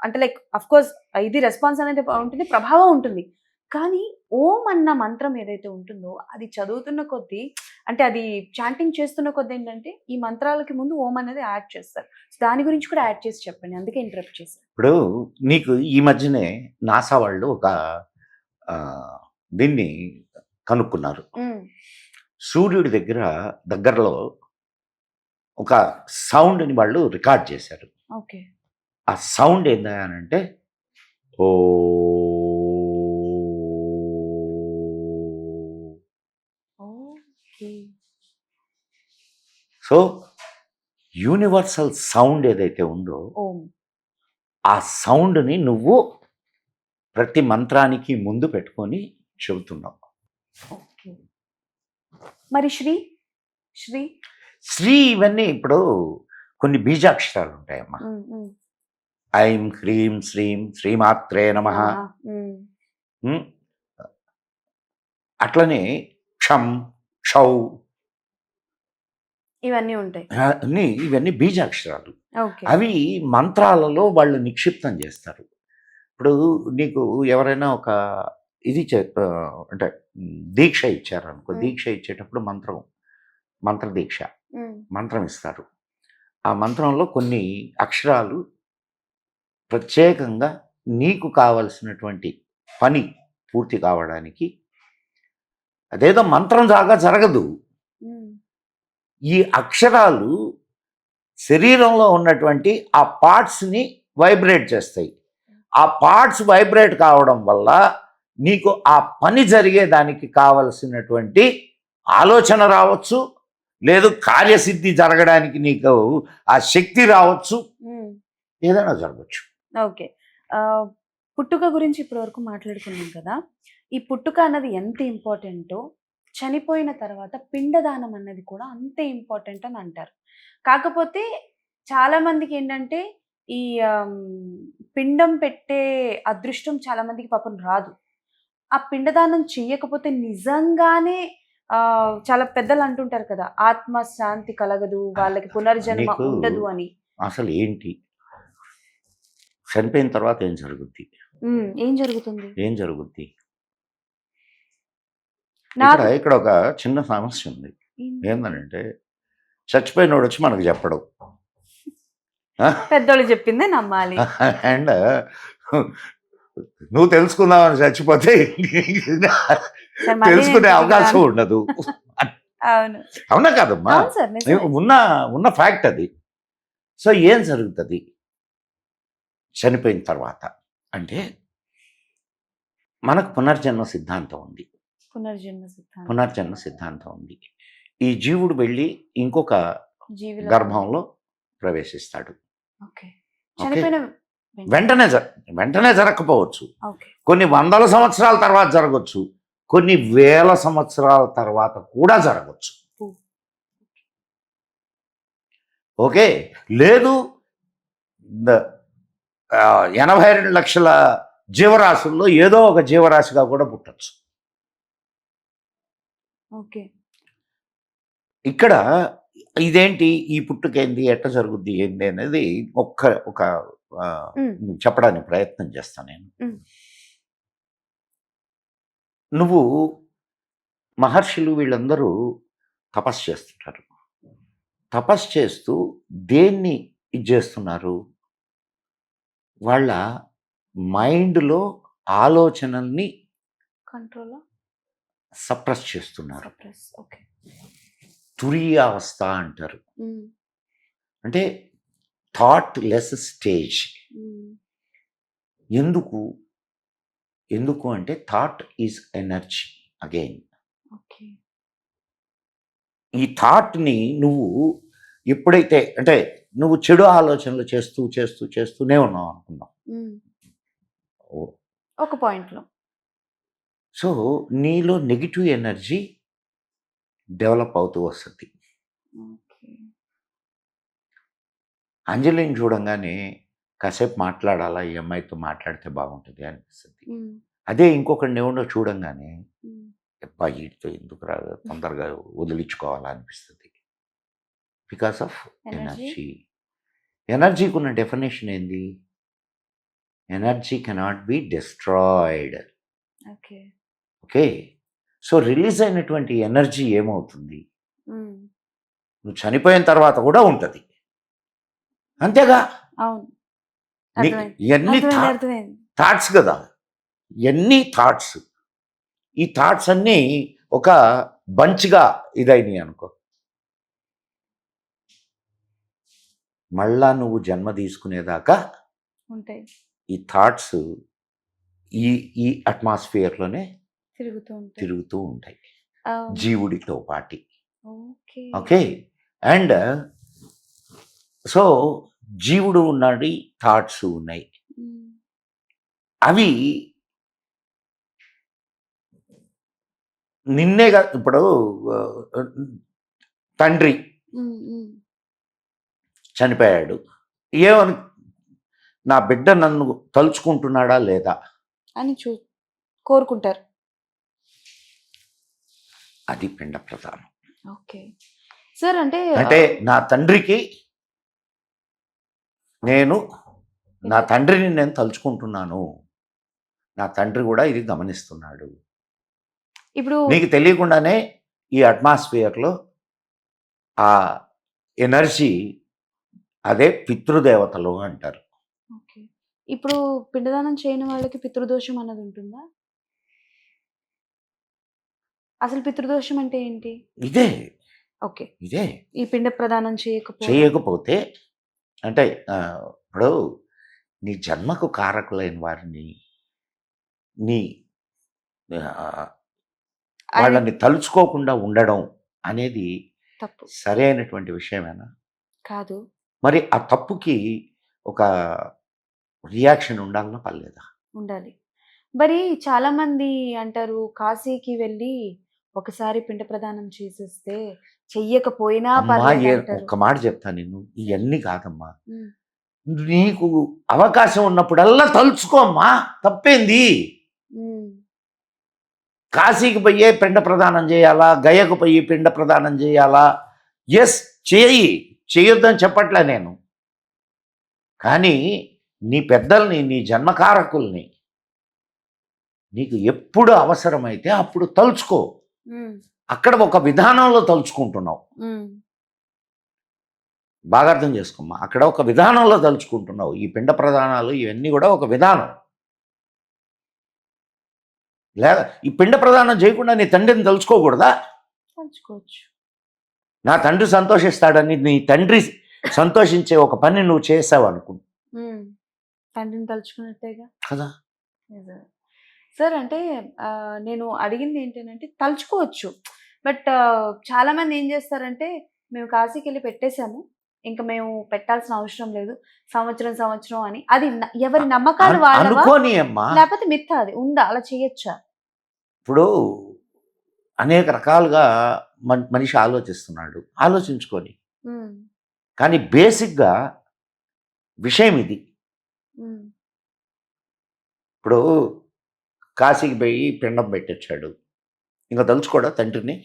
అంటే లైక్ అఫ్ కోర్స్ ఇది రెస్పాన్స్ అనేది ఉంటుంది, ప్రభావం ఉంటుంది. కానీ ఓం అన్న మంత్రం ఏదైతే ఉంటుందో అది చదువుతున్న కొద్దీ, అంటే అది చాంటింగ్ చేస్తున్న కొద్దీ ఏంటంటే ఈ మంత్రాలకి ముందు ఓం అనేది యాడ్ చేస్తారు. దాని గురించి కూడా యాడ్ చేసి చెప్పండి, అందుకే ఇంటరప్ట్ చేశాను. ఇప్పుడు నీకు ఈ మధ్యనే నాసా వాళ్ళు ఒక దీన్ని కనుక్కున్నారు. సూర్యుడి దగ్గరలో ఒక సౌండ్ని వాళ్ళు రికార్డ్ చేశారు. ఓకే. ఆ సౌండ్ ఏంటంటే ఓ. సో యూనివర్సల్ సౌండ్ ఏదైతే ఉందో ఓం, ఆ సౌండ్ని నువ్వు ప్రతి మంత్రానికి ముందు పెట్టుకొని చెబుతున్నావు. ఓకే. మరి శ్రీ శ్రీ శ్రీ ఇవన్నీ ఇప్పుడు కొన్ని బీజాక్షరాలు ఉంటాయమ్మా. ఐం హ్రీం శ్రీం శ్రీమాత్రే నమః. అట్లనే క్షం క్షౌ ఇవన్నీ ఉంటాయి. ఇవన్నీ బీజాక్షరాలు. ఓకే. అవి మంత్రాలలో వాళ్ళు నిక్షిప్తం చేస్తారు. ఇప్పుడు నీకు ఎవరైనా ఒక ఇది అంటే దీక్ష ఇచ్చారనుకో, దీక్ష ఇచ్చేటప్పుడు మంత్ర దీక్ష మంత్రం ఇస్తారు. ఆ మంత్రంలో కొన్ని అక్షరాలు ప్రత్యేకంగా నీకు కావలసినటువంటి పని పూర్తి కావడానికి, అదేదో మంత్రం దాకా జరగదు. ఈ అక్షరాలు శరీరంలో ఉన్నటువంటి ఆ పార్ట్స్ని వైబ్రేట్ చేస్తాయి. ఆ పార్ట్స్ వైబ్రేట్ కావడం వల్ల నీకు ఆ పని జరిగేదానికి కావలసినటువంటి ఆలోచన రావచ్చు, లేదు కార్యసిద్ధి జరగడానికి నీకు ఆ శక్తి రావచ్చు, ఏదైనా జరగచ్చు. ఓకే. పుట్టుక గురించి ఇప్పటి వరకు మాట్లాడుకున్నాం కదా. ఈ పుట్టుక అన్నది ఎంత ఇంపార్టెంటో, చనిపోయిన తర్వాత పిండదానం అన్నది కూడా అంతే ఇంపార్టెంట్ అని అంటారు. కాకపోతే చాలా మందికి ఏంటంటే ఈ పిండం పెట్టే అదృష్టం చాలా మందికి పాపం రాదు. ఆ పిండదానం చెయ్యకపోతే నిజంగానే చాలా పెద్దలు అంటుంటారు కదా, ఆత్మ శాంతి కలగదు, వాళ్ళకి పునర్జన్మ ఉండదు అని. అసలు ఏంటి చనిపోయిన తర్వాత ఏం జరుగుద్ది? ఏం జరుగుద్ది? ఇక్కడ ఒక చిన్న సమస్య ఉంది. ఏంటంటే చచ్చిపోయినోడు వచ్చి మనకు చెప్పడం, పెద్దోళ్ళు చెప్పిందే నమ్మాలి. అండ్ నువ్వు తెలుసుకుందామని చచ్చిపోతే సార్ మళ్ళీ నేను తెలుసుకునే అవకాశం తిరిగి ఉండదు. అవును. అవునా కాదమ్మా? అవును సార్ నిజమే. ఉన్న ఫ్యాక్ట్ అది. సో ఏం జరుగుతుంది చనిపోయిన తర్వాత అంటే మనకు పునర్జన్మ సిద్ధాంతం ఉంది. పునర్జన్మ సిద్ధాంతం ఉంది. ఈ జీవుడు వెళ్ళి ఇంకొక జీవిలో గర్భంలో ప్రవేశిస్తాడు. ఓకే. ఓకే. చనిపోయిన వెంటనే జరగకపోవచ్చు. ఓకే. కొన్ని వందల సంవత్సరాల తర్వాత జరగవచ్చు. కొన్ని వేల సంవత్సరాల తర్వాత కూడా జరగవచ్చు. ఓ. ఓకే. లేదు 82 లక్షల జీవరాశుల్లో ఏదో ఒక జీవరాశిగా కూడా పుట్టచ్చు. ఓకే. ఇక్కడ ఇదేంటి, ఈ పుట్టుకేంది, ఎట్ట జరుగుద్ది ఏంది అనేది ఒక చెప్పడానికి ప్రయత్నం చేస్తాను నేను. నువ్వు మహర్షులు వీళ్ళందరూ తపస్సు చేస్తుంటారు. తపస్సు చేస్తూ దేన్ని ఇది చేస్తున్నారు? వాళ్ళ మైండ్లో ఆలోచనల్ని కంట్రోల్ సప్రెస్ చేస్తున్నారు. ఓకే. తురీయావస్థ అంటారు. అంటే థాట్ లెస్ స్టేజ్. ఎందుకు అంటే thought is energy again. Okay. ఈ థాట్ని నువ్వు ఎప్పుడైతే అంటే నువ్వు చెడు ఆలోచనలు చేస్తూనే ఉన్నావు అనుకుందాం. ఒక పాయింట్లో సో నీలో నెగిటివ్ ఎనర్జీ డెవలప్ అవుతూ వస్తుంది. అంజలిని చూడంగానే కాసేపు మాట్లాడాలా, ఈ అమ్మాయితో మాట్లాడితే బాగుంటుంది అనిపిస్తుంది. అదే ఇంకొకరిని ఎవడో చూడంగానే అబ్బా వీటితో ఎందుకు తొందరగా వదిలించుకోవాలా అనిపిస్తుంది. Because of energy. ఎనర్జీకి ఉన్న డెఫినేషన్ ఏంది? Energy cannot be destroyed. Okay. So release అయినటువంటి ఎనర్జీ ఏమవుతుంది? నువ్వు చనిపోయిన తర్వాత కూడా ఉంటుంది. అంతేగా? ఎన్ని థాట్స్ కదా, ఎన్ని థాట్స్. ఈ థాట్స్ అన్నీ ఒక బంచ్గా ఇదైనాయి అనుకో, మళ్ళా నువ్వు జన్మ తీసుకునేదాకా ఉంటాయి ఈ థాట్స్ ఈ అట్మాస్ఫియర్లోనే తిరుగుతూ ఉంటాయి జీవుడితో పాటి. ఓకే. అండ్ సో జీవుడు ఉన్నాడు, థాట్స్ ఉన్నాయి. అవి నిన్నేగా. ఇప్పుడు తండ్రి చనిపోయాడు, ఏమని నా బిడ్డ నన్ను తలుచుకుంటున్నాడా లేదా అని కోరుకుంటారు. అది పిండ ప్రధానం. Okay sir. అంటే నా తండ్రికి నా తండ్రిని నేను తలుచుకుంటున్నాను, నా తండ్రి కూడా ఇది గమనిస్తున్నాడు. ఇప్పుడు నీకు తెలియకుండానే ఈ అట్మాస్ఫియర్లో ఆ ఎనర్జీ, అదే పితృదేవతలు అంటారు. ఓకే. ఇప్పుడు పిండదానం చేయని వాళ్ళకి పితృదోషం అన్నది ఉంటుందా? అసలు పితృదోషం అంటే ఏంటి? ఇదే. ఓకే. ఇదే. ఈ పిండ ప్రదానం చేయకపోతే అంటే ఇప్పుడు నీ జన్మకు కారకులైన వారిని వాళ్ళని తలుచుకోకుండా ఉండడం అనేది తప్పు. సరైనటువంటి విషయమేనా? కాదు. మరి ఆ తప్పుకి ఒక రియాక్షన్ ఉండాలన్నా పర్లేదా? ఉండాలి. మరి చాలా మంది అంటారు, కాశీకి వెళ్ళి ఒకసారి పిండ ప్రదానం చేసేస్తే చెయ్యకపోయినా ఒక్క మాట చెప్తా నేను, ఇవన్నీ కాదమ్మా. నీకు అవకాశం ఉన్నప్పుడల్లా తలుచుకోమ్మా, తప్పేంది? కాశీకి పోయే పిండ ప్రదానం చేయాలా, గయకు పోయి పిండ ప్రదానం చేయాలా? ఎస్, చేయొద్దని చెప్పట్లే నేను. కానీ నీ పెద్దల్ని, నీ జన్మకారకుల్ని నీకు ఎప్పుడు అవసరమైతే అప్పుడు తలుచుకో. అక్కడ ఒక విధానంలో తలుచుకుంటున్నావు. బాగా అర్థం చేసుకోమ్మా. అక్కడ ఒక విధానంలో తలుచుకుంటున్నావు. ఈ పిండ ప్రదానాలు ఇవన్నీ కూడా ఒక విధానం. లేదా ఈ పిండ ప్రదానం చేయకుండా నీ తండ్రిని తలుచుకోకూడదా? తలుచుకోవచ్చు. నా తండ్రి సంతోషిస్తాడని నీ తండ్రి సంతోషించే ఒక పని నువ్వు చేసావు అనుకో తండ్రిని తలుచుకున్నట్టేగా కదా. నిజమే. సార్ అంటే నేను అడిగింది ఏంటంటే తలుచుకోవచ్చు. బట్ చాలామంది ఏం చేస్తారంటే మేము కాశీకి వెళ్ళి పెట్టేశాము. ఇంకా మేము పెట్టాల్సిన అవసరం లేదు. సంవత్సరం అని. అది ఎవరి నమ్మకాలు వాళ్ళవా? అనుకోని అమ్మా. లేకపోతే మిథ్య అది ఉందా? అలా చేయొచ్చా? ఇప్పుడు అనేక రకాలుగా మనిషి ఆలోచిస్తున్నాడు. ఆలోచించుకొని. కానీ బేసిక్గా విషయం ఇది. ఇప్పుడు కాశీకి పోయి పిండం పెట్టొచ్చాడు. ఇంకా తలుచుకోడా తండ్రిని?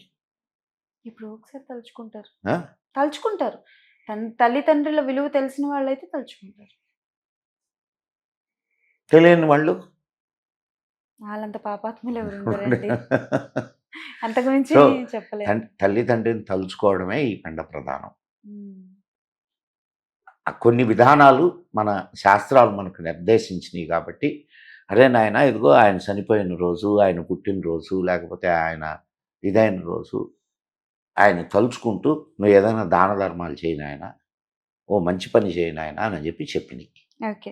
ఇప్పుడు ఒకసారి తలుచుకుంటారు. ఆ? తలుచుకుంటారు. తల్లిదండ్రుల విలువ తెలిసిన వాళ్ళైతే తలుచుకుంటారు. తెలియని వాళ్ళు వాళ్ళంత పాపాత్ములు ఎవరు ఉండరండి. అంతకు మించి సో, చెప్పలేదు. తల్లిదండ్రిని తలుచుకోవడమే ఈ పిండ ప్రధానం. కొన్ని విధానాలు మన శాస్త్రాలు మనకు నిర్దేశించినాయి కాబట్టి, అరే నాయన ఇదిగో ఆయన చనిపోయిన రోజు, ఆయన పుట్టినరోజు, లేకపోతే ఆయన ఇదైన రోజు ఆయన తలుచుకుంటూ నువ్వు ఏదైనా దాన ధర్మాలు చేయి నాయన, ఓ మంచి పని చేయి నాయన అని చెప్పినాయి. ఓకే.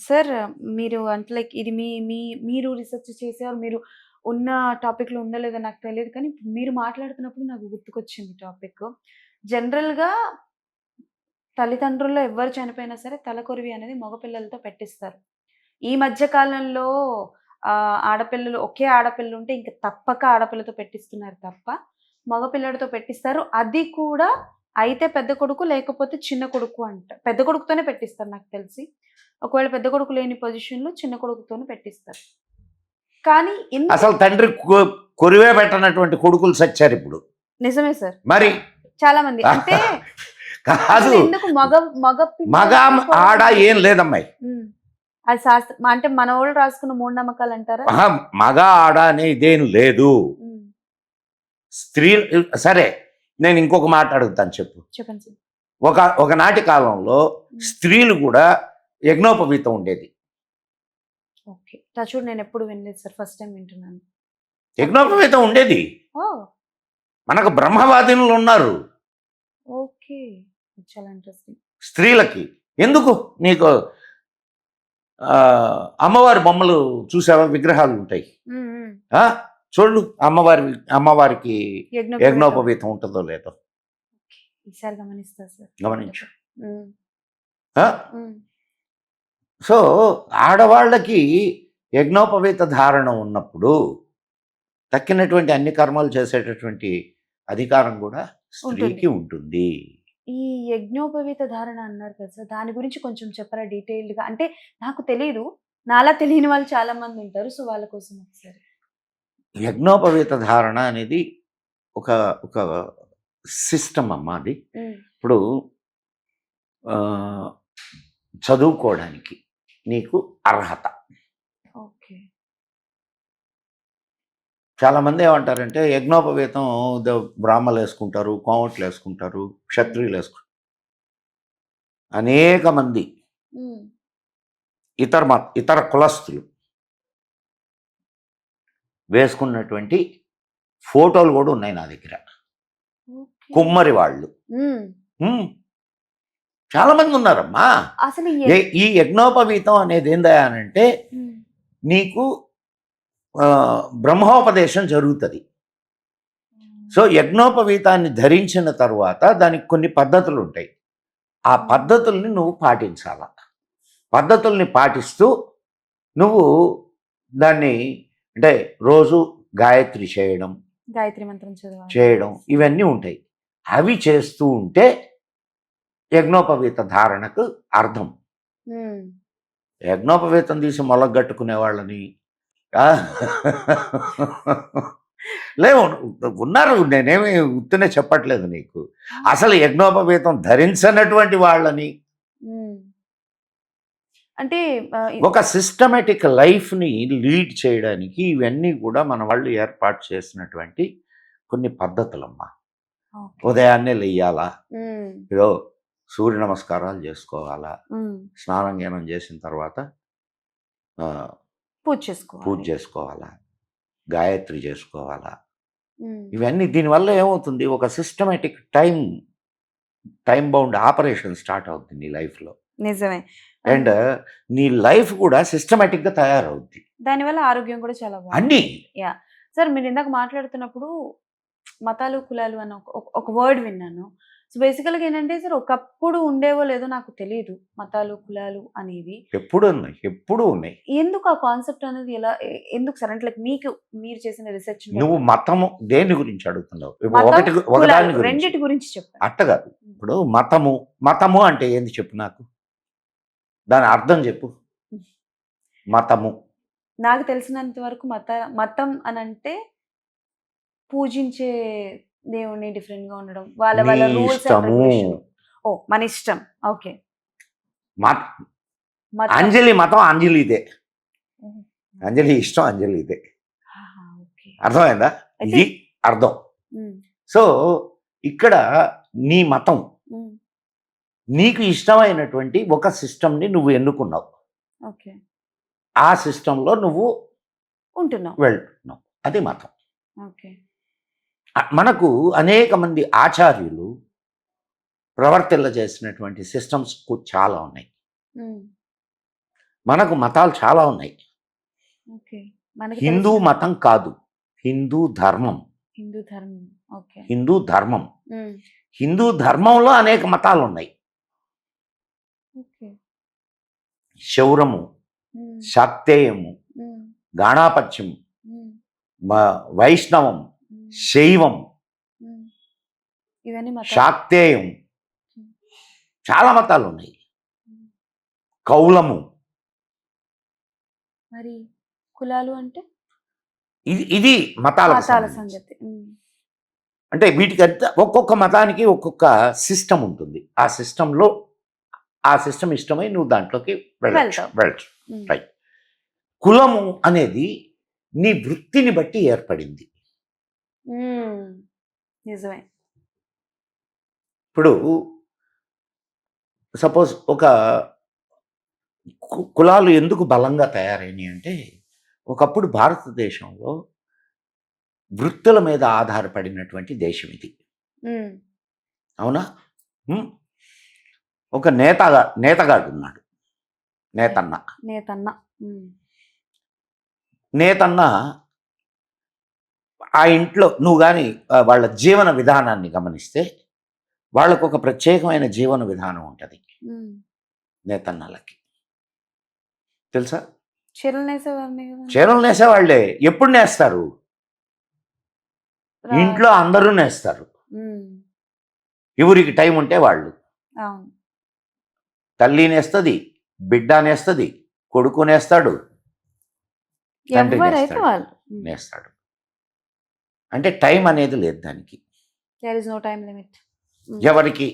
సార్ మీరు అంటే లైక్ ఇది మీరు రీసెర్చ్ చేసేవారు, మీరు ఉన్న టాపిక్లో ఉందో లేదో నాకు తెలియదు, కానీ మీరు మాట్లాడుతున్నప్పుడు నాకు గుర్తుకొచ్చింది టాపిక్. జనరల్గా తల్లిదండ్రుల్లో ఎవరు చనిపోయినా సరే తలకొరివి అనేది మగపిల్లలతో పెట్టిస్తారు. ఈ మధ్య కాలంలో ఆడపిల్లలు ఒకే ఆడపిల్ల ఉంటే ఇంకా తప్పక ఆడపిల్లతో పెట్టిస్తున్నారు తప్ప మగపిల్లడితో పెట్టిస్తారు. అది కూడా అయితే పెద్ద కొడుకు లేకపోతే చిన్న కొడుకు అంట. పెద్ద కొడుకుతోనే పెట్టిస్తారు నాకు తెలిసి. ఒకవేళ పెద్ద కొడుకు లేని పొజిషన్లో చిన్న కొడుకుతోనే పెట్టిస్తారు. కానీ అసలు తండ్రి కొరివే పెట్టనటువంటి కొడుకులు సచ్చారు ఇప్పుడు. నిజమే సార్. మరి చాలా మంది అంటే కాదు, ఎందుకు మగ ఆడ ఏం లేదమ్మాయి. అది శాస్త్రం అంటే మన వాళ్ళు రాసుకున్న మూఢనమ్మకాలు అంటారా? మగ ఆడ అనే ఇదేం లేదు. స్త్రీ సరే, నేను ఇంకొక మాట అడుగుతాను, చెప్పండి సార్. ఒకనాటి కాలంలో స్త్రీలు కూడా యజ్ఞోపవీతం ఉండేది. ఓకే, చూడు నేను ఎప్పుడు వినలేదు సార్, ఫస్ట్ టైం వింటున్నాను. యజ్ఞోపవీతం ఉండేది. మనకు బ్రహ్మవాదినులు ఉన్నారు. ఓకే, చాలా ఇంట్రెస్టింగ్. స్త్రీలకి ఎందుకు? నీకు అమ్మవారి బొమ్మలు చూసావా? విగ్రహాలు ఉంటాయి, చూడు అమ్మవారికి యజ్ఞోపవీతం ఉంటుందో లేదో ఈసారి గమనిస్తా సార్. గమనించు. సో ఆడవాళ్ళకి యజ్ఞోపవీత ధారణ ఉన్నప్పుడు తక్కినటువంటి అన్ని కర్మలు చేసేటటువంటి అధికారం కూడా స్త్రీకి ఉంటుంది. ఈ యజ్ఞోపవీత ధారణ అన్నారు కదా సార్, దాని గురించి కొంచెం చెప్పరా డీటెయిల్డ్గా? అంటే నాకు తెలియదు, నాలా తెలియని వాళ్ళు చాలా మంది ఉంటారు, సో వాళ్ళ కోసం ఒకసారి. యజ్ఞోపవీత ధారణ అనేది ఒక ఒక సిస్టమ్ అమ్మా. అది ఇప్పుడు చదువుకోవడానికి నీకు అర్హత. ఓకే. చాలామంది ఏమంటారంటే యజ్ఞోపవీతం బ్రాహ్మలు వేసుకుంటారు, కోమట్లు వేసుకుంటారు, క్షత్రియులు వేసుకుంటారు. అనేక మంది ఇతర కులస్తులు వేసుకున్నటువంటి ఫోటోలు కూడా ఉన్నాయి నా దగ్గర. కుమ్మరి వాళ్ళు చాలా మంది ఉన్నారమ్మా. అసలు ఈ యజ్ఞోపవీతం అనేది ఏందనంటే నీకు బ్రహ్మోపదేశం జరుగుతుంది. సో యజ్ఞోపవీతాన్ని ధరించిన తర్వాత దానికి కొన్ని పద్ధతులు ఉంటాయి. ఆ పద్ధతుల్ని నువ్వు పాటించాల. పద్ధతుల్ని పాటిస్తూ నువ్వు దాన్ని అంటే రోజు గాయత్రి చేయడం, గాయత్రి మంత్రం చేయడం ఇవన్నీ ఉంటాయి. అవి చేస్తూ ఉంటే యజ్ఞోపవీత ధారణకు అర్థం. యజ్ఞోపవీతం తీసి మొలగట్టుకునే వాళ్ళని లేవు ఉన్నారు. నేనేమి ఉత్తనే చెప్పట్లేదు నీకు. అసలు యజ్ఞోపవీతం ధరించనటువంటి వాళ్ళని, అంటే ఒక సిస్టమేటిక్ లైఫ్ని లీడ్ చేయడానికి ఇవన్నీ కూడా మన వాళ్ళు ఏర్పాటు చేసినటువంటి కొన్ని పద్ధతులమ్మా. ఉదయాన్నే లేయాలా, ఏదో సూర్య నమస్కారాలు చేసుకోవాలా, ఉమ్, స్నానం జ్ఞానం చేసిన తర్వాత ఆ, పూజ పూజ చేసుకోవాలి. చేసుకోవాలా, గాయత్రి చేసుకోవాలా. ఉమ్, ఇవన్నీ దీనివల్ల ఏమవుతుంది, ఒక systematic time bound operation start అవుతుంది నీ లైఫ్లో. నిజమే. అండ్ నీ లైఫ్ కూడా సిస్టమేటిక్గా తయారవుద్ది దానివల్ల ఆరోగ్యం కూడా చాలా బాగుంది. అన్నీ. యా సార్, మీరు ఇందాక మాట్లాడుతున్నప్పుడు మతాలు కులాలు అన్న ఒక వర్డ్ విన్నాను. సో బేసికల్గా ఏంటంటే సార్, ఒకప్పుడు ఉండేవో లేదో నాకు తెలియదు మతాలు కులాలు అనేవి. ఎప్పుడు ఉన్నాయి. ఎందుకు ఆ కాన్సెప్ట్ అనేది ఎలా ఎందుకు సార్? అంటే like మీకు మీరు చేసిన రీసెర్చ్ నువ్వు మతము దేని గురించి అడుగుతున్నావు? ఇప్పుడు ఒకదాని గురించి రెండిటి గురించి చెప్పండి. అట్ట కాదు. ఇప్పుడు మతము అంటే ఏంది చెప్పు నాకు, దాని అర్థం చెప్పు. మతము నాకు తెలిసినంత వరకు మతం అని అంటే పూజించే దేవుణ్ణి డిఫరెంట్ గా ఉండడం, వాళ్ళ నీ రూల్స్ ఇష్టము. ఓ మన ఇష్టం. ఓకే. మత- మతం. అంజలి మతం అంజలిదే, ఉమ్. అంజలి ఇష్టం అంజలిదే. ఆహా, ఓకే. అర్థమైందా? అయితే- ఇది అర్థం. ఉమ్, సో ఇక్కడ నీ మతం, ఉమ్, నీకు ఇష్టమైనటువంటి ఒక సిస్టమ్ని నువ్వు ఎన్నుకున్నావు, ఓకే. ఆ సిస్టంలో నువ్వు ఉంటున్నాం. వెళ్తున్నావు, అది మతం. ఓకే. మనకు అనేక మంది ఆచార్యులు ప్రవర్తిల్ల చేసినటువంటి సిస్టమ్స్ చాలా ఉన్నాయి. ఉమ్, మనకు మతాలు చాలా ఉన్నాయి. ఓకే. మనకి హిందూ తెలిసిన- మతం కాదు, హిందూ ధర్మం. హిందూ ధర్మం. ఓకే. హిందూ ధర్మం, ఉమ్, హిందూ ధర్మంలో అనేక మతాలు ఉన్నాయి. ఓకే. శౌరము, ఉమ్, శాక్తేయము, ఉమ్, గాణాపత్యం, ఉమ్, వైష్ణవం, ఉమ్, శైవం, ఉమ్. ఇవన్నీ మతాలు. శాక్తేయం, చాలా మతాలు ఉన్నాయి. ఉమ్. కౌలము, మరి కులాలు అంటే ఇది మతాలకు మతాల సంబంధించి. సంగతి. ఉమ్, అంటే వీటికంతా ఒక్కొక్క మతానికి ఒక్కొక్క సిస్టమ్ ఉంటుంది. ఆ సిస్టంలో ఆ సిస్టమ్ ఇష్టమై నువ్వు దాంట్లోకి వెళ్ళచ్చు. ఉమ్, రైట్. కులము అనేది నీ వృత్తిని బట్టి ఏర్పడింది. ఉమ్. నిజమే. ఇప్పుడు సపోజ్ ఒక కులాలు ఎందుకు బలంగా తయారైనాయి అంటే, ఒకప్పుడు భారతదేశంలో వృత్తుల మీద ఆధారపడినటువంటి దేశం ఇది. ఉమ్, అవునా? ఉమ్. ఒక నేతగాడు ఉన్నాడు, నేతన్న. నేతన్న. ఉమ్, నేతన్న ఆ ఇంట్లో నువ్వు కానీ వాళ్ళ జీవన విధానాన్ని గమనిస్తే వాళ్ళకు ఒక ప్రత్యేకమైన జీవన విధానం ఉంటుంది ఉమ్. నేతన్నలకి. తెలుసా? చీరలు నేసేవారిని కదా. చీరలు నేసేవాళ్లే. ఎప్పుడు నేస్తారు? ఇంట్లో అందరూ నేస్తారు. ఉమ్, ఎవరికి టైం ఉంటే వాళ్ళు. అవును. తల్లి నేస్తుంది, బిడ్డ నేస్తుంది, కొడుకు నేస్తాడు, తండ్రి ఎవరైతే నేస్తాడు. వాళ్ళు. నేస్తాడు. అంటే టైం అనేది లేదు దానికి. There is no time limit. ఎవరికి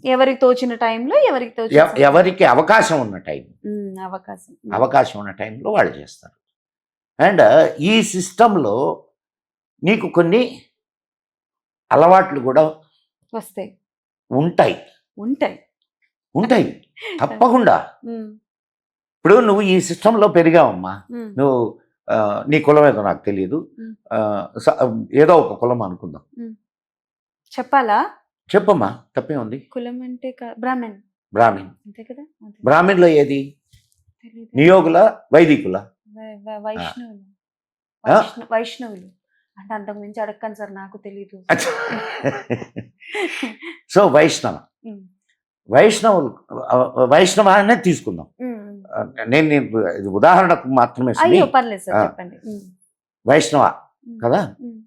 ఎవరికి తోచిన టైంలో ఎవరికి తోచిన ఎవరికి అవకాశం ఉన్న టైం, అవకాశం. అవకాశం ఉన్న టైంలో వాళ్ళు చేస్తారు. అండ్ ఈ సిస్టంలో నీకు కొన్ని అలవాట్లు కూడా వస్తాయి. ఉంటాయి. ఉంటాయి. ఉంటాయి తప్పకుండా. ఉమ్, ఇప్పుడు నువ్వు ఈ సిస్టంలో పెరిగావమ్మా. ఉమ్, నువ్వు నీ కులం ఏదో నాకు తెలియదు, ఏదో ఒక కులం అనుకుందాం. చెప్పాలా? చెప్పమ్మా, తప్పే ఉంది. కులం అంటే బ్రాహ్మణ్. బ్రాహ్మణ్. అంతే కదా. అంతే. బ్రాహ్మణ్లో ఏది? తెలీదు. నియోగుల, వైదికుల? వైష్ణవులు. ఆ? వైష్ణవులు అంటే అంతకు మించి అడగండి సార్, నాకు తెలీదు. సో వైష్ణవ, ఉమ్, వైష్ణవ అనే తీసుకుందాం. ఉమ్, నేను ఇది ఉదాహరణకు మాత్రమే సుమి. అయ్యో పర్లేదు సార్, ఆ. చెప్పండి. ఉమ్, వైష్ణవ ఉమ్, కదా. ఉమ్,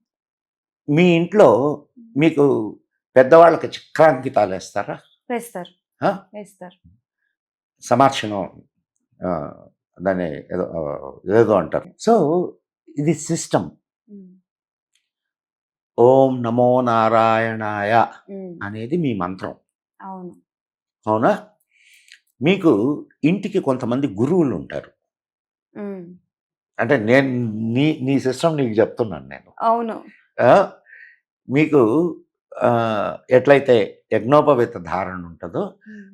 మీ ఇంట్లో మీకు పెద్దవాళ్ళకి చక్రాంకితాలు వేస్తారా? వేస్తారు. ఆ? వేస్తారు. సమార్షణం, దాన్ని ఏదో అంటారు. సో ఇది సిస్టమ్. ఉమ్, ఓం నమో నారాయణాయ ఉమ్, అనేది మీ మంత్రం. అవును. అవునా? మీకు ఇంటికి కొంతమంది గురువులు ఉంటారు. ఉమ్, అంటే నేను నీ సిస్టమ్ నీకు చెప్తున్నాను నేను. అవును. ఆ? మీకు ఎట్లయితే యజ్ఞోపవీత ధారణ ఉంటుందో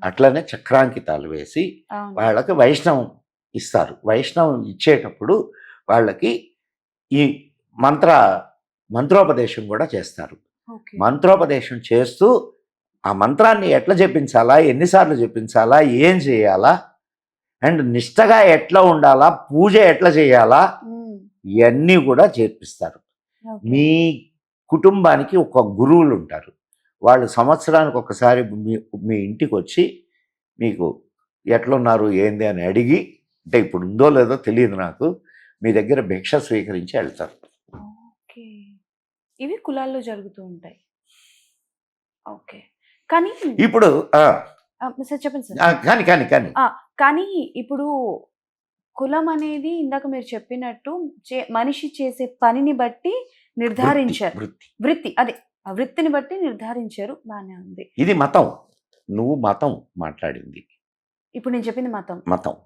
అట్లనే చక్రాంకితాలు వేసి అవును. వాళ్ళకి వైష్ణవం ఇస్తారు. వైష్ణవం ఇచ్చేటప్పుడు వాళ్ళకి ఈ మంత్రోపదేశం కూడా చేస్తారు. ఓకే. మంత్రోపదేశం చేస్తూ ఆ మంత్రాన్ని ఎట్లా జపించాలా, ఎన్నిసార్లు జపించాలా, ఏం చేయాలా, అండ్ నిష్టగా ఎట్లా ఉండాలా, పూజ ఎట్లా చేయాలా, ఉమ్. ఇవన్నీ కూడా చేర్పిస్తారు. ఓకే. మీ కుటుంబానికి ఒక గురువులు ఉంటారు. వాళ్ళు సంవత్సరానికి ఒకసారి మీ ఇంటికి వచ్చి మీకు ఎట్లున్నారు ఏంది అని అడిగి, అంటే ఇప్పుడు ఉందో లేదో తెలియదు నాకు, మీ దగ్గర భిక్ష స్వీకరించి వెళ్తారు. ఓకే. ఇవి కులాల్లో జరుగుతూ ఉంటాయి. ఓకే. కానీ ఇప్పుడు సార్ చెప్పండి సార్. కానీ కానీ కానీ కానీ ఇప్పుడు కులం అనేది ఇందాక మీరు చెప్పినట్టు మనిషి చేసే పనిని బట్టి నిర్ధారించారు. వృత్తి వృత్తి అదే ఆ వృత్తిని బట్టి నిర్ధారించారు. బానే ఉంది. ఇది మతం. నువ్వు మతం మాట్లాడింది. ఇప్పుడు నేను చెప్పింది మతం. మతం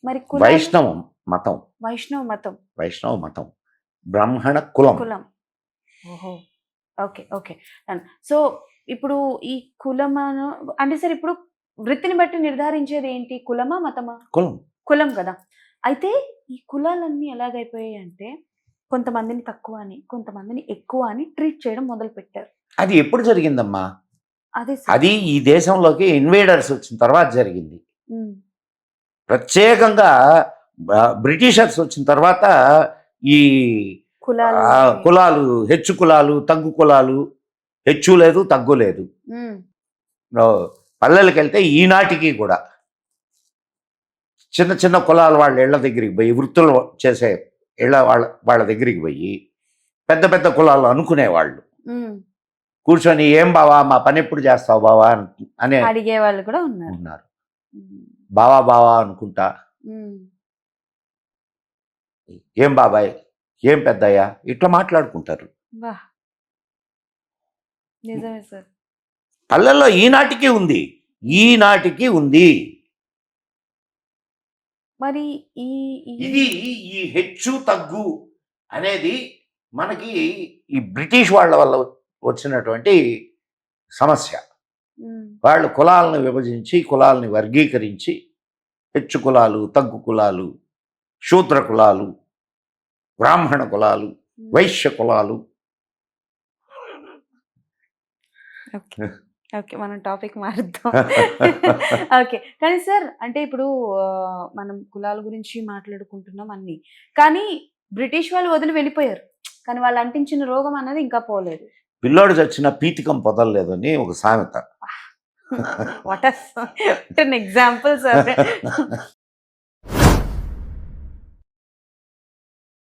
మరి వైష్ణవం మతం. వైష్ణవ మతం. వైష్ణవ మతం. బ్రాహ్మణ కులం. కులం. ఓహో. ఓకే. ఓకే. సో ఇప్పుడు ఈ కులమను అంటే సార్ ఇప్పుడు వృత్తిని బట్టి నిర్ధారించేది ఏంటి? కులమా మతమా? కులం. కులం కదా. అయితే ఈ కులాలన్నీ ఎలాగైపోయాయి అంటే కొంతమందిని తక్కువ అని కొంతమందిని ఎక్కువ అని ట్రీట్ చేయడం మొదలు పెట్టారు. అది ఎప్పుడు జరిగిందమ్మా? అదే అది ఈ దేశంలోకి ఇన్వేడర్స్ వచ్చిన తర్వాత జరిగింది. ప్రత్యేకంగా బ్రిటిషర్స్ వచ్చిన తర్వాత ఈ కులాలు, హెచ్చు కులాలు, తగ్గు కులాలు, హెచ్చు లేదు తగ్గు లేదు. పల్లెలకు వెళ్తే ఈనాటికి కూడా చిన్న చిన్న కులాల వాళ్ళ ఇళ్ల దగ్గరికి పోయి, వృత్తులు చేసే ఇళ్ళ వాళ్ళ దగ్గరికి పోయి, పెద్ద పెద్ద కులాలు అనుకునేవాళ్ళు కూర్చొని, ఏం బావా మా పని ఎప్పుడు చేస్తావు బావా అని అడిగే వాళ్ళు కూడా ఉన్నారు. బావా బావా అనుకుంటా, ఏం బాబాయ్, ఏం పెద్దయ్యా, ఇట్లా మాట్లాడుకుంటారు. నిజమే సార్. పల్లెల్లో ఈనాటికి ఉంది, ఈనాటికి ఉంది. మరి ఇది ఈ హెచ్చు తగ్గు అనేది మనకి ఈ బ్రిటిష్ వాళ్ళ వల్ల వచ్చినటువంటి సమస్య. వాళ్ళు కులాలను విభజించి, కులాలని వర్గీకరించి, హెచ్చు కులాలు, తగ్గు కులాలు, శూద్ర కులాలు, బ్రాహ్మణ కులాలు, వైశ్య కులాలు. ఓకే, మనం టాపిక్ మారుద్దాం. ఓకే, కానీ సార్ అంటే ఇప్పుడు మనం కులాల గురించి మాట్లాడుకుంటున్నాం అన్ని, కానీ బ్రిటిష్ వాళ్ళు వదిలి వెళ్ళిపోయారు, కానీ వాళ్ళు అంటించిన రోగం అనేది ఇంకా పోలేదు. పిల్లోడు చచ్చిన పీతికం పొదలలేదు అని ఒక సామెత. What example sir.